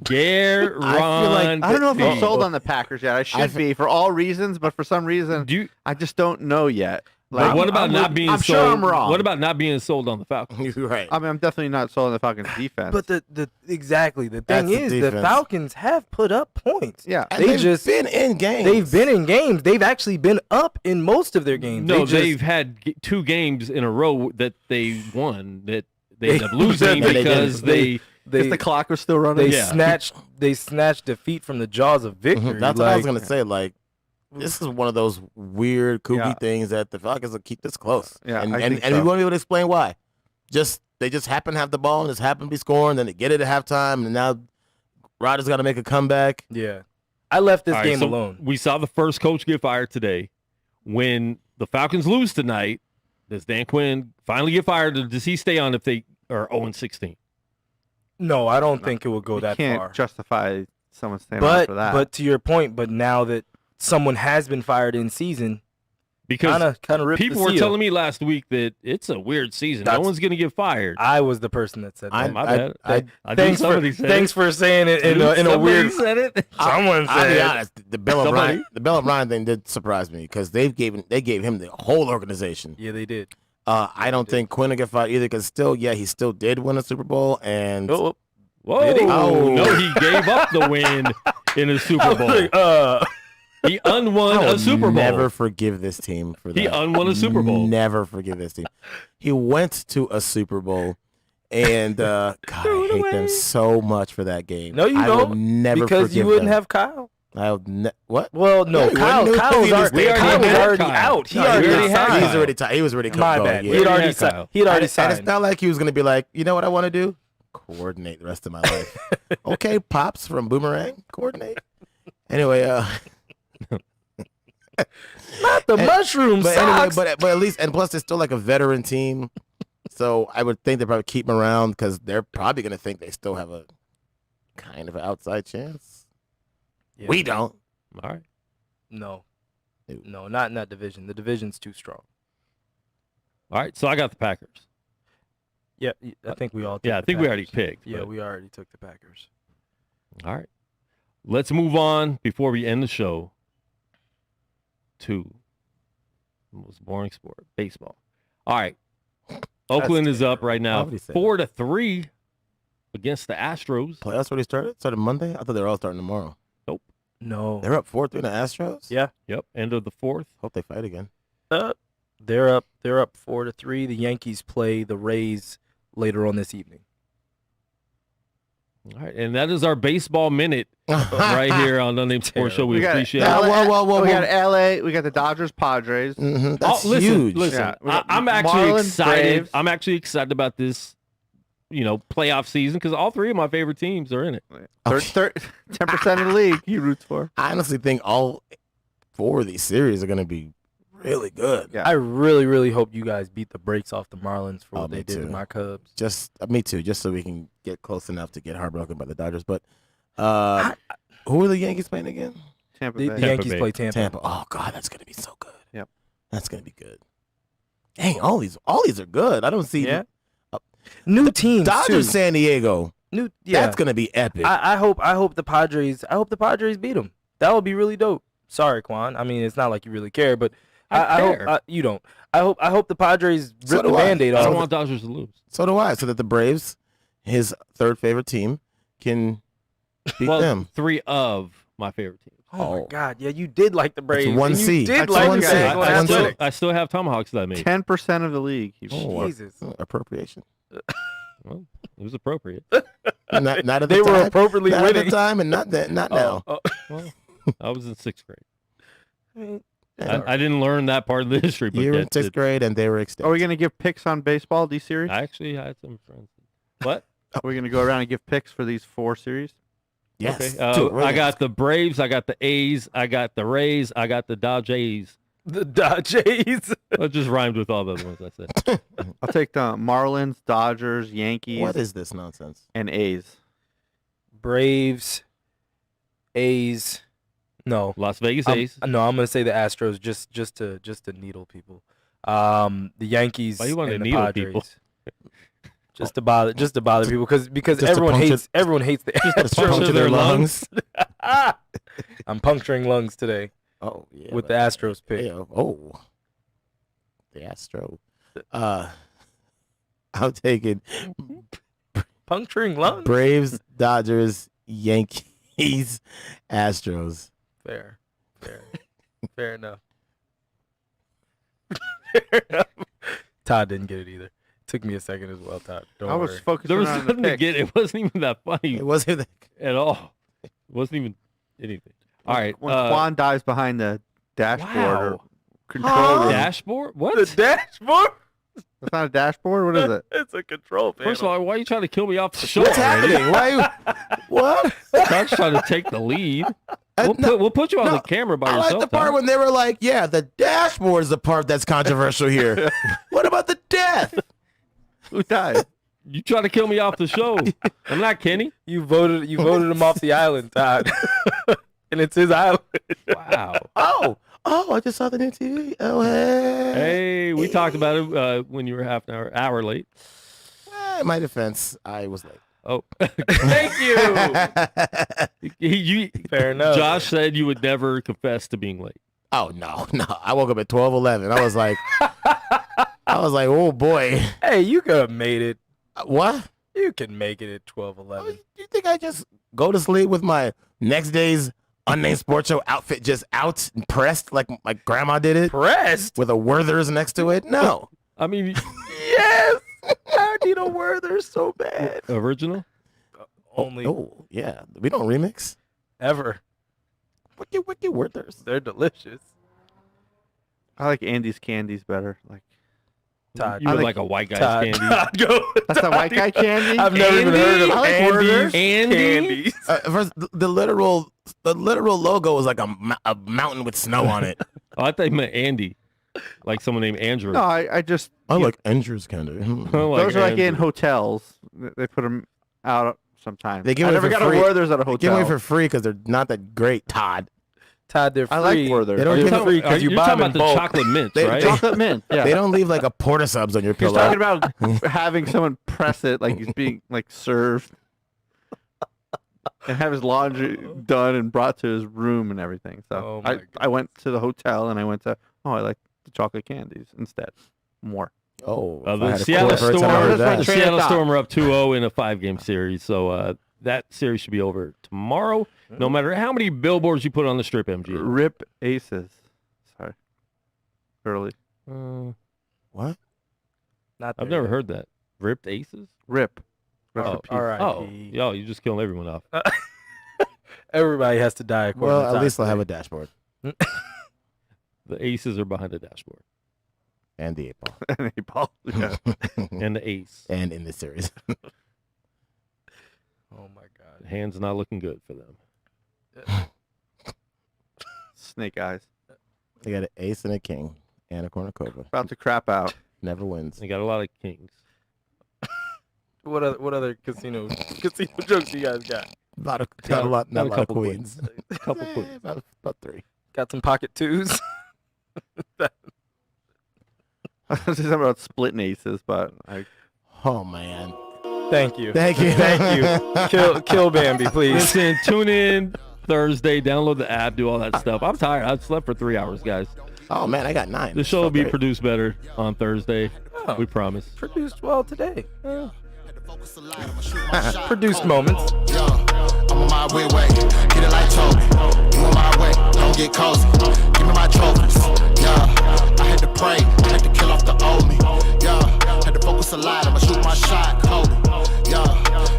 [SPEAKER 2] Guaranteed.
[SPEAKER 4] I don't know if I'm
[SPEAKER 3] Uh-oh.
[SPEAKER 4] sold on the Packers yet. I should be for all reasons, but for some reason,
[SPEAKER 2] Do you,
[SPEAKER 4] I just don't know yet.
[SPEAKER 2] but what about not being
[SPEAKER 4] I'm
[SPEAKER 2] sold?
[SPEAKER 4] sure I'm wrong.
[SPEAKER 2] What about not being sold on the Falcons?
[SPEAKER 5] You're right.
[SPEAKER 4] I mean, I'm definitely not sold on the Falcons defense.
[SPEAKER 3] But the exactly the
[SPEAKER 5] That's
[SPEAKER 3] thing
[SPEAKER 5] the
[SPEAKER 3] is the
[SPEAKER 5] defense.
[SPEAKER 3] Falcons have put up points.
[SPEAKER 4] yeah,
[SPEAKER 5] And
[SPEAKER 3] They
[SPEAKER 5] they've
[SPEAKER 3] just-
[SPEAKER 5] been in games.
[SPEAKER 3] They've been in games. They've actually been up in most of their games.
[SPEAKER 2] No,
[SPEAKER 3] They
[SPEAKER 2] they've had two games in a row that they won that they ended up losing
[SPEAKER 5] They
[SPEAKER 2] because
[SPEAKER 5] didn't.
[SPEAKER 4] because
[SPEAKER 3] they
[SPEAKER 4] the clock was still running.
[SPEAKER 2] Yeah.
[SPEAKER 3] snatched defeat from the jaws of victory.
[SPEAKER 5] That's what I was
[SPEAKER 3] Like,
[SPEAKER 5] gonna say. Like, this is one of those weird, kooky
[SPEAKER 4] Yeah.
[SPEAKER 5] things that the Falcons will keep this close.
[SPEAKER 4] Yeah,
[SPEAKER 5] and
[SPEAKER 4] I
[SPEAKER 5] and,
[SPEAKER 4] think
[SPEAKER 5] and we
[SPEAKER 4] so.
[SPEAKER 5] won't be able to explain why. They just happen to have the ball and just happen to be scoring. Then they get it at halftime, and now Rodgers got to make a comeback.
[SPEAKER 3] Yeah. I left this
[SPEAKER 2] All right,
[SPEAKER 3] game
[SPEAKER 2] so
[SPEAKER 3] alone.
[SPEAKER 2] We saw the first coach get fired today. When the Falcons lose tonight, does Dan Quinn finally get fired, or does he stay on if they are 0-16?
[SPEAKER 3] No, I don't think it would go
[SPEAKER 4] You
[SPEAKER 3] that
[SPEAKER 4] can't
[SPEAKER 3] far.
[SPEAKER 4] justify someone staying on
[SPEAKER 3] But
[SPEAKER 4] for that.
[SPEAKER 3] but to your point, but now that someone has been fired in season,
[SPEAKER 2] Because
[SPEAKER 3] kind of ripped
[SPEAKER 2] people
[SPEAKER 3] the
[SPEAKER 2] were
[SPEAKER 3] seal.
[SPEAKER 2] telling me last week that it's a weird season. No
[SPEAKER 3] That's-
[SPEAKER 2] one's going to get fired.
[SPEAKER 3] I was the person that said that.
[SPEAKER 2] My bad.
[SPEAKER 5] I
[SPEAKER 2] I
[SPEAKER 3] thanks
[SPEAKER 2] knew somebody
[SPEAKER 3] for
[SPEAKER 2] said
[SPEAKER 3] thanks
[SPEAKER 2] it.
[SPEAKER 3] for saying it in a
[SPEAKER 2] Somebody
[SPEAKER 3] weird.
[SPEAKER 2] said it.
[SPEAKER 3] Someone
[SPEAKER 5] I'll be
[SPEAKER 3] said.
[SPEAKER 5] honest. The Bill
[SPEAKER 2] Somebody-
[SPEAKER 5] O'Brien thing did surprise me because they gave him the whole organization.
[SPEAKER 3] Yeah, they did.
[SPEAKER 5] I don't think Quinn will get fired either because he still did win a Super Bowl and
[SPEAKER 3] Oh,
[SPEAKER 2] Whoa!
[SPEAKER 3] Did he?
[SPEAKER 5] Oh.
[SPEAKER 2] No, he gave up the win in a Super Bowl. He unwon
[SPEAKER 5] I will
[SPEAKER 2] a Super Bowl.
[SPEAKER 5] never forgive this team for that.
[SPEAKER 2] He unwon a Super Bowl.
[SPEAKER 5] Never forgive this team. He went to a Super Bowl, and God, I hate them so much for that game.
[SPEAKER 3] No, you
[SPEAKER 5] I will
[SPEAKER 3] don't,
[SPEAKER 5] never
[SPEAKER 3] because
[SPEAKER 5] forgive
[SPEAKER 3] you wouldn't
[SPEAKER 5] them.
[SPEAKER 3] have Kyle.
[SPEAKER 5] I'll
[SPEAKER 3] Well,
[SPEAKER 5] what?
[SPEAKER 3] no,
[SPEAKER 5] Yeah, we
[SPEAKER 3] Kyle.
[SPEAKER 5] wouldn't do
[SPEAKER 3] Kyle
[SPEAKER 5] it.
[SPEAKER 3] was
[SPEAKER 5] We
[SPEAKER 3] already,
[SPEAKER 2] already
[SPEAKER 3] Kyle was
[SPEAKER 2] had
[SPEAKER 3] already
[SPEAKER 2] Kyle.
[SPEAKER 3] out. He
[SPEAKER 2] No,
[SPEAKER 3] already
[SPEAKER 2] we already had
[SPEAKER 3] signed.
[SPEAKER 2] Kyle.
[SPEAKER 5] He's already tied. He was already
[SPEAKER 3] My
[SPEAKER 5] going,
[SPEAKER 3] bad.
[SPEAKER 5] yeah.
[SPEAKER 3] He had already
[SPEAKER 2] Yeah,
[SPEAKER 3] signed.
[SPEAKER 2] Kyle.
[SPEAKER 3] He had already
[SPEAKER 5] And it's
[SPEAKER 3] signed.
[SPEAKER 5] not like he was going to be like, you know what I want to do? Coordinate the rest of my life. Okay, Pops from Boomerang, coordinate. Anyway,
[SPEAKER 3] Not the mushroom
[SPEAKER 5] but anyway,
[SPEAKER 3] socks.
[SPEAKER 5] but at least, and plus, it's still like a veteran team, so I would think they probably keep him around because they're probably going to think they still have a kind of an outside chance.
[SPEAKER 3] Yeah.
[SPEAKER 5] We don't.
[SPEAKER 2] All right.
[SPEAKER 3] No, not in that division. The division's too strong.
[SPEAKER 2] All right. So I got the Packers.
[SPEAKER 3] Yeah, I think we all. Took
[SPEAKER 2] Yeah, I
[SPEAKER 3] the
[SPEAKER 2] think we already
[SPEAKER 3] Packers.
[SPEAKER 2] picked.
[SPEAKER 3] Yeah,
[SPEAKER 2] but-
[SPEAKER 3] we already took the Packers.
[SPEAKER 2] All right. Let's move on before we end the show to Most boring sport, baseball. All right. Oakland is up right now, 4-3 against the Astros.
[SPEAKER 5] Playoffs already started? Started Monday? I thought they were all starting tomorrow.
[SPEAKER 2] Nope.
[SPEAKER 3] No.
[SPEAKER 5] They're up 4-3 in the Astros?
[SPEAKER 3] Yeah.
[SPEAKER 2] Yep. End of the fourth.
[SPEAKER 5] Hope they fight again.
[SPEAKER 3] They're up 4-3. The Yankees play the Rays later on this evening.
[SPEAKER 2] All right, and that is our baseball minute right here on the Unnamed Sports Show. We appreciate it.
[SPEAKER 4] We got LA. We got the Dodgers, Padres.
[SPEAKER 5] Mm-hmm. That's
[SPEAKER 2] huge.
[SPEAKER 5] Listen,
[SPEAKER 2] I'm actually
[SPEAKER 4] Marlins,
[SPEAKER 2] excited.
[SPEAKER 4] Braves.
[SPEAKER 2] I'm actually excited about this, playoff season because all three of my favorite teams are in it.
[SPEAKER 4] 10% of the league he roots for.
[SPEAKER 5] I honestly think all 4 of these series are going to be really good.
[SPEAKER 4] Yeah.
[SPEAKER 3] I really, really hope you guys beat the brakes off the Marlins for what
[SPEAKER 5] me
[SPEAKER 3] they did
[SPEAKER 5] too.
[SPEAKER 3] to my Cubs.
[SPEAKER 5] Me too, just so we can get close enough to get heartbroken by the Dodgers. But who are the Yankees playing again?
[SPEAKER 4] Tampa
[SPEAKER 3] The
[SPEAKER 4] Bay.
[SPEAKER 3] Yankees play Tampa.
[SPEAKER 5] Oh God, that's gonna be so good.
[SPEAKER 4] Yep,
[SPEAKER 5] that's gonna be good. Dang, all these are good. I don't see
[SPEAKER 3] new teams.
[SPEAKER 5] Dodgers,
[SPEAKER 3] too.
[SPEAKER 5] San Diego.
[SPEAKER 3] Yeah.
[SPEAKER 5] That's gonna be epic.
[SPEAKER 3] I hope the Padres beat them. That would be really dope. Sorry, Quan. I mean, it's not like you really care, but I hope you don't. I hope the Padres rip the Band-Aid off.
[SPEAKER 2] I don't want Dodgers to lose.
[SPEAKER 5] So do I. So that the Braves, his third favorite team, can beat them.
[SPEAKER 2] 3 of my favorite teams.
[SPEAKER 3] Oh my God! Yeah, you did like the Braves.
[SPEAKER 5] It's 1C.
[SPEAKER 3] You did
[SPEAKER 5] That's
[SPEAKER 3] like
[SPEAKER 5] 1C.
[SPEAKER 3] the Athletics.
[SPEAKER 2] I still have Tomahawks that I made.
[SPEAKER 4] 10% of the league.
[SPEAKER 3] Jesus.
[SPEAKER 5] Appropriation.
[SPEAKER 2] Well, it was appropriate.
[SPEAKER 5] Not at the
[SPEAKER 3] They
[SPEAKER 5] time.
[SPEAKER 3] were appropriately
[SPEAKER 5] Not at
[SPEAKER 3] winning.
[SPEAKER 5] the time, and not now.
[SPEAKER 2] Well, I was in 6th grade.
[SPEAKER 3] I mean,
[SPEAKER 2] I didn't learn that part of the history. But
[SPEAKER 5] You were in 6th grade, and they were extinct.
[SPEAKER 4] Are we going to give picks on baseball, these series?
[SPEAKER 2] I actually had some friends. What?
[SPEAKER 4] Are we going to go around and give picks for these 4 series?
[SPEAKER 5] Yes.
[SPEAKER 2] Okay. I got the Braves. I got the A's. I got the Rays. I got the Dodgers.
[SPEAKER 3] The Dodgers.
[SPEAKER 2] I just rhymed with all the other ones I said.
[SPEAKER 4] I'll take the Marlins, Dodgers, Yankees.
[SPEAKER 5] What is this nonsense?
[SPEAKER 4] And A's.
[SPEAKER 3] Braves, A's. No.
[SPEAKER 2] Las Vegas A's.
[SPEAKER 3] No, I'm gonna say the Astros just to needle people. The Yankees
[SPEAKER 2] Why you want
[SPEAKER 3] and
[SPEAKER 2] to
[SPEAKER 3] the
[SPEAKER 2] needle
[SPEAKER 3] Padres.
[SPEAKER 2] people?
[SPEAKER 3] Just to bother people because
[SPEAKER 5] to
[SPEAKER 3] everyone
[SPEAKER 5] puncture-
[SPEAKER 3] hates the
[SPEAKER 5] Puncture
[SPEAKER 3] Astros.
[SPEAKER 5] their lungs.
[SPEAKER 3] I'm puncturing lungs today
[SPEAKER 5] Oh yeah.
[SPEAKER 3] with the Astros pick.
[SPEAKER 5] Yeah, oh. The Astro. I'll take it.
[SPEAKER 3] Puncturing lungs.
[SPEAKER 5] Braves, Dodgers, Yankees, Astros.
[SPEAKER 3] Fair enough. Fair enough. Todd didn't get it either. Took me a second as well, Todd. Don't
[SPEAKER 4] I was
[SPEAKER 3] worry.
[SPEAKER 4] focusing
[SPEAKER 2] There was
[SPEAKER 4] on the
[SPEAKER 2] nothing to
[SPEAKER 4] picks.
[SPEAKER 2] get. It wasn't even that funny
[SPEAKER 5] It wasn't.
[SPEAKER 2] at all. It wasn't even anything. All right.
[SPEAKER 4] When Quan dives behind the dashboard or
[SPEAKER 2] Wow.
[SPEAKER 4] control room.
[SPEAKER 2] Dashboard? What?
[SPEAKER 3] The dashboard?
[SPEAKER 4] That's not a dashboard? What is it?
[SPEAKER 3] It's a control panel.
[SPEAKER 2] First of all, why are you trying to kill me off the show
[SPEAKER 5] What's
[SPEAKER 2] already?
[SPEAKER 5] happening? Why? What?
[SPEAKER 2] Todd's trying to take the lead. We'll put you on the camera by
[SPEAKER 5] I
[SPEAKER 2] yourself.
[SPEAKER 5] like the part
[SPEAKER 2] Todd.
[SPEAKER 5] when they were like, "Yeah, the dashboard is the part that's controversial here." What about the death?
[SPEAKER 4] Who died?
[SPEAKER 2] You trying to kill me off the show. I'm not Kenny.
[SPEAKER 3] You voted him off the island, Todd. And it's his island.
[SPEAKER 2] Wow.
[SPEAKER 5] Oh, I just saw the new TV. Oh, hey.
[SPEAKER 2] Hey, we talked about it when you were half an hour late.
[SPEAKER 5] In my defense, I was late.
[SPEAKER 2] Oh, thank you.
[SPEAKER 3] Fair enough.
[SPEAKER 2] Josh said you would never confess to being late.
[SPEAKER 5] Oh no. I woke up at 12:11. I was like, oh boy.
[SPEAKER 3] Hey, you could have made it.
[SPEAKER 5] What?
[SPEAKER 3] You can make it at 12:11.
[SPEAKER 5] You think I just go to sleep with my next day's Unnamed Sports Show outfit just out and pressed like my grandma did it
[SPEAKER 3] Pressed?
[SPEAKER 5] with a Werther's next to it? No.
[SPEAKER 2] I mean,
[SPEAKER 3] Yes. I need a Werther so bad.
[SPEAKER 2] original?
[SPEAKER 3] Only
[SPEAKER 5] Oh yeah. We don't remix.
[SPEAKER 3] ever.
[SPEAKER 5] Wiki Werther's.
[SPEAKER 3] They're delicious.
[SPEAKER 4] I like Andy's candies better. Like
[SPEAKER 3] Todd.
[SPEAKER 2] You
[SPEAKER 4] I
[SPEAKER 2] would
[SPEAKER 4] like-
[SPEAKER 2] like a white guy's
[SPEAKER 3] Todd.
[SPEAKER 2] candy.
[SPEAKER 3] Todd, go.
[SPEAKER 4] that's a white guy candy.
[SPEAKER 3] I've never even heard of
[SPEAKER 4] I like
[SPEAKER 3] Andy's
[SPEAKER 4] Werther's.
[SPEAKER 2] Andy?
[SPEAKER 3] candies.
[SPEAKER 5] First, the literal logo was like a mountain with snow on it.
[SPEAKER 2] Oh, I thought you meant Andy. Like someone named Andrew.
[SPEAKER 4] No, I just
[SPEAKER 5] I like Andrew's candy.
[SPEAKER 4] those are like in
[SPEAKER 2] Andrew.
[SPEAKER 4] hotels. They put them out sometimes.
[SPEAKER 5] They give
[SPEAKER 4] I
[SPEAKER 5] away
[SPEAKER 4] never
[SPEAKER 5] for
[SPEAKER 4] got
[SPEAKER 5] free.
[SPEAKER 4] a Werther's at a
[SPEAKER 5] Give away
[SPEAKER 4] hotel.
[SPEAKER 5] for free because they're not that great, Todd.
[SPEAKER 3] Todd, they're free.
[SPEAKER 4] I like Werther's.
[SPEAKER 5] They don't
[SPEAKER 3] They're
[SPEAKER 5] give
[SPEAKER 2] You're
[SPEAKER 3] free
[SPEAKER 2] talking-
[SPEAKER 3] because you
[SPEAKER 2] you're
[SPEAKER 3] buy
[SPEAKER 2] talking
[SPEAKER 3] them in
[SPEAKER 2] about the
[SPEAKER 3] bulk.
[SPEAKER 2] chocolate mints,
[SPEAKER 5] They-
[SPEAKER 2] right?
[SPEAKER 4] Chocolate mint. Yeah.
[SPEAKER 5] They don't leave like a porta subs on your
[SPEAKER 4] He's
[SPEAKER 5] pillow.
[SPEAKER 4] talking about having someone press it like he's being like served, and have his laundry done and brought to his room and everything. So
[SPEAKER 3] Oh my
[SPEAKER 4] I went to the hotel and I went to I like the chocolate candies instead. More.
[SPEAKER 5] Oh,
[SPEAKER 2] the Seattle Storm are up 2-0 in a 5-game series, so that series should be over tomorrow. No matter how many billboards you put on the strip, MG.
[SPEAKER 4] Rip Aces. Sorry. Early.
[SPEAKER 5] What?
[SPEAKER 2] I've never heard that. Ripped Aces?
[SPEAKER 4] Rip.
[SPEAKER 3] All right.
[SPEAKER 2] Oh, yo, you're just killing everyone off.
[SPEAKER 3] Everybody has to die.
[SPEAKER 5] Well, at least I'll have a dashboard.
[SPEAKER 2] The Aces are behind the dashboard.
[SPEAKER 5] And the 8-ball.
[SPEAKER 4] And 8-ball. Yeah.
[SPEAKER 2] And the ace.
[SPEAKER 5] And in this series.
[SPEAKER 3] Oh, my God.
[SPEAKER 2] Hands not looking good for them.
[SPEAKER 4] Snake eyes.
[SPEAKER 5] They got an ace and a king. And a cornucopia.
[SPEAKER 4] About to crap out.
[SPEAKER 5] Never wins.
[SPEAKER 2] They got a lot of kings.
[SPEAKER 3] What other casino jokes you guys got?
[SPEAKER 5] Not a lot of queens.
[SPEAKER 2] A couple queens.
[SPEAKER 5] About 3.
[SPEAKER 3] Got some pocket twos.
[SPEAKER 4] I was just talking about splitting aces, but
[SPEAKER 5] Oh man.
[SPEAKER 3] Thank you.
[SPEAKER 5] Thank you.
[SPEAKER 3] Kill Bambi, please.
[SPEAKER 2] Listen, tune in Thursday, download the app, do all that stuff. I'm tired. I slept for 3 hours, guys.
[SPEAKER 5] Oh man, I got 9.
[SPEAKER 2] The show will be produced better on Thursday.
[SPEAKER 3] Oh,
[SPEAKER 2] we promise.
[SPEAKER 3] Produced well today. Produced moments.
[SPEAKER 7] I'm on my way, get it like Toby. You on my way, don't get cozy. Give me my trophies. Yeah, I had to pray, I had to kill off the old me. Yeah, had to focus a lot, I'ma shoot my shot, Kobe. Yeah,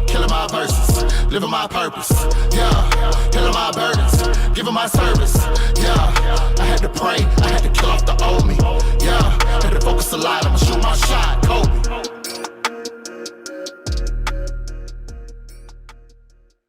[SPEAKER 7] killing my verses, living my purpose. Yeah, killing my burdens, giving my service. Yeah, I had to pray, I had to kill off the old me.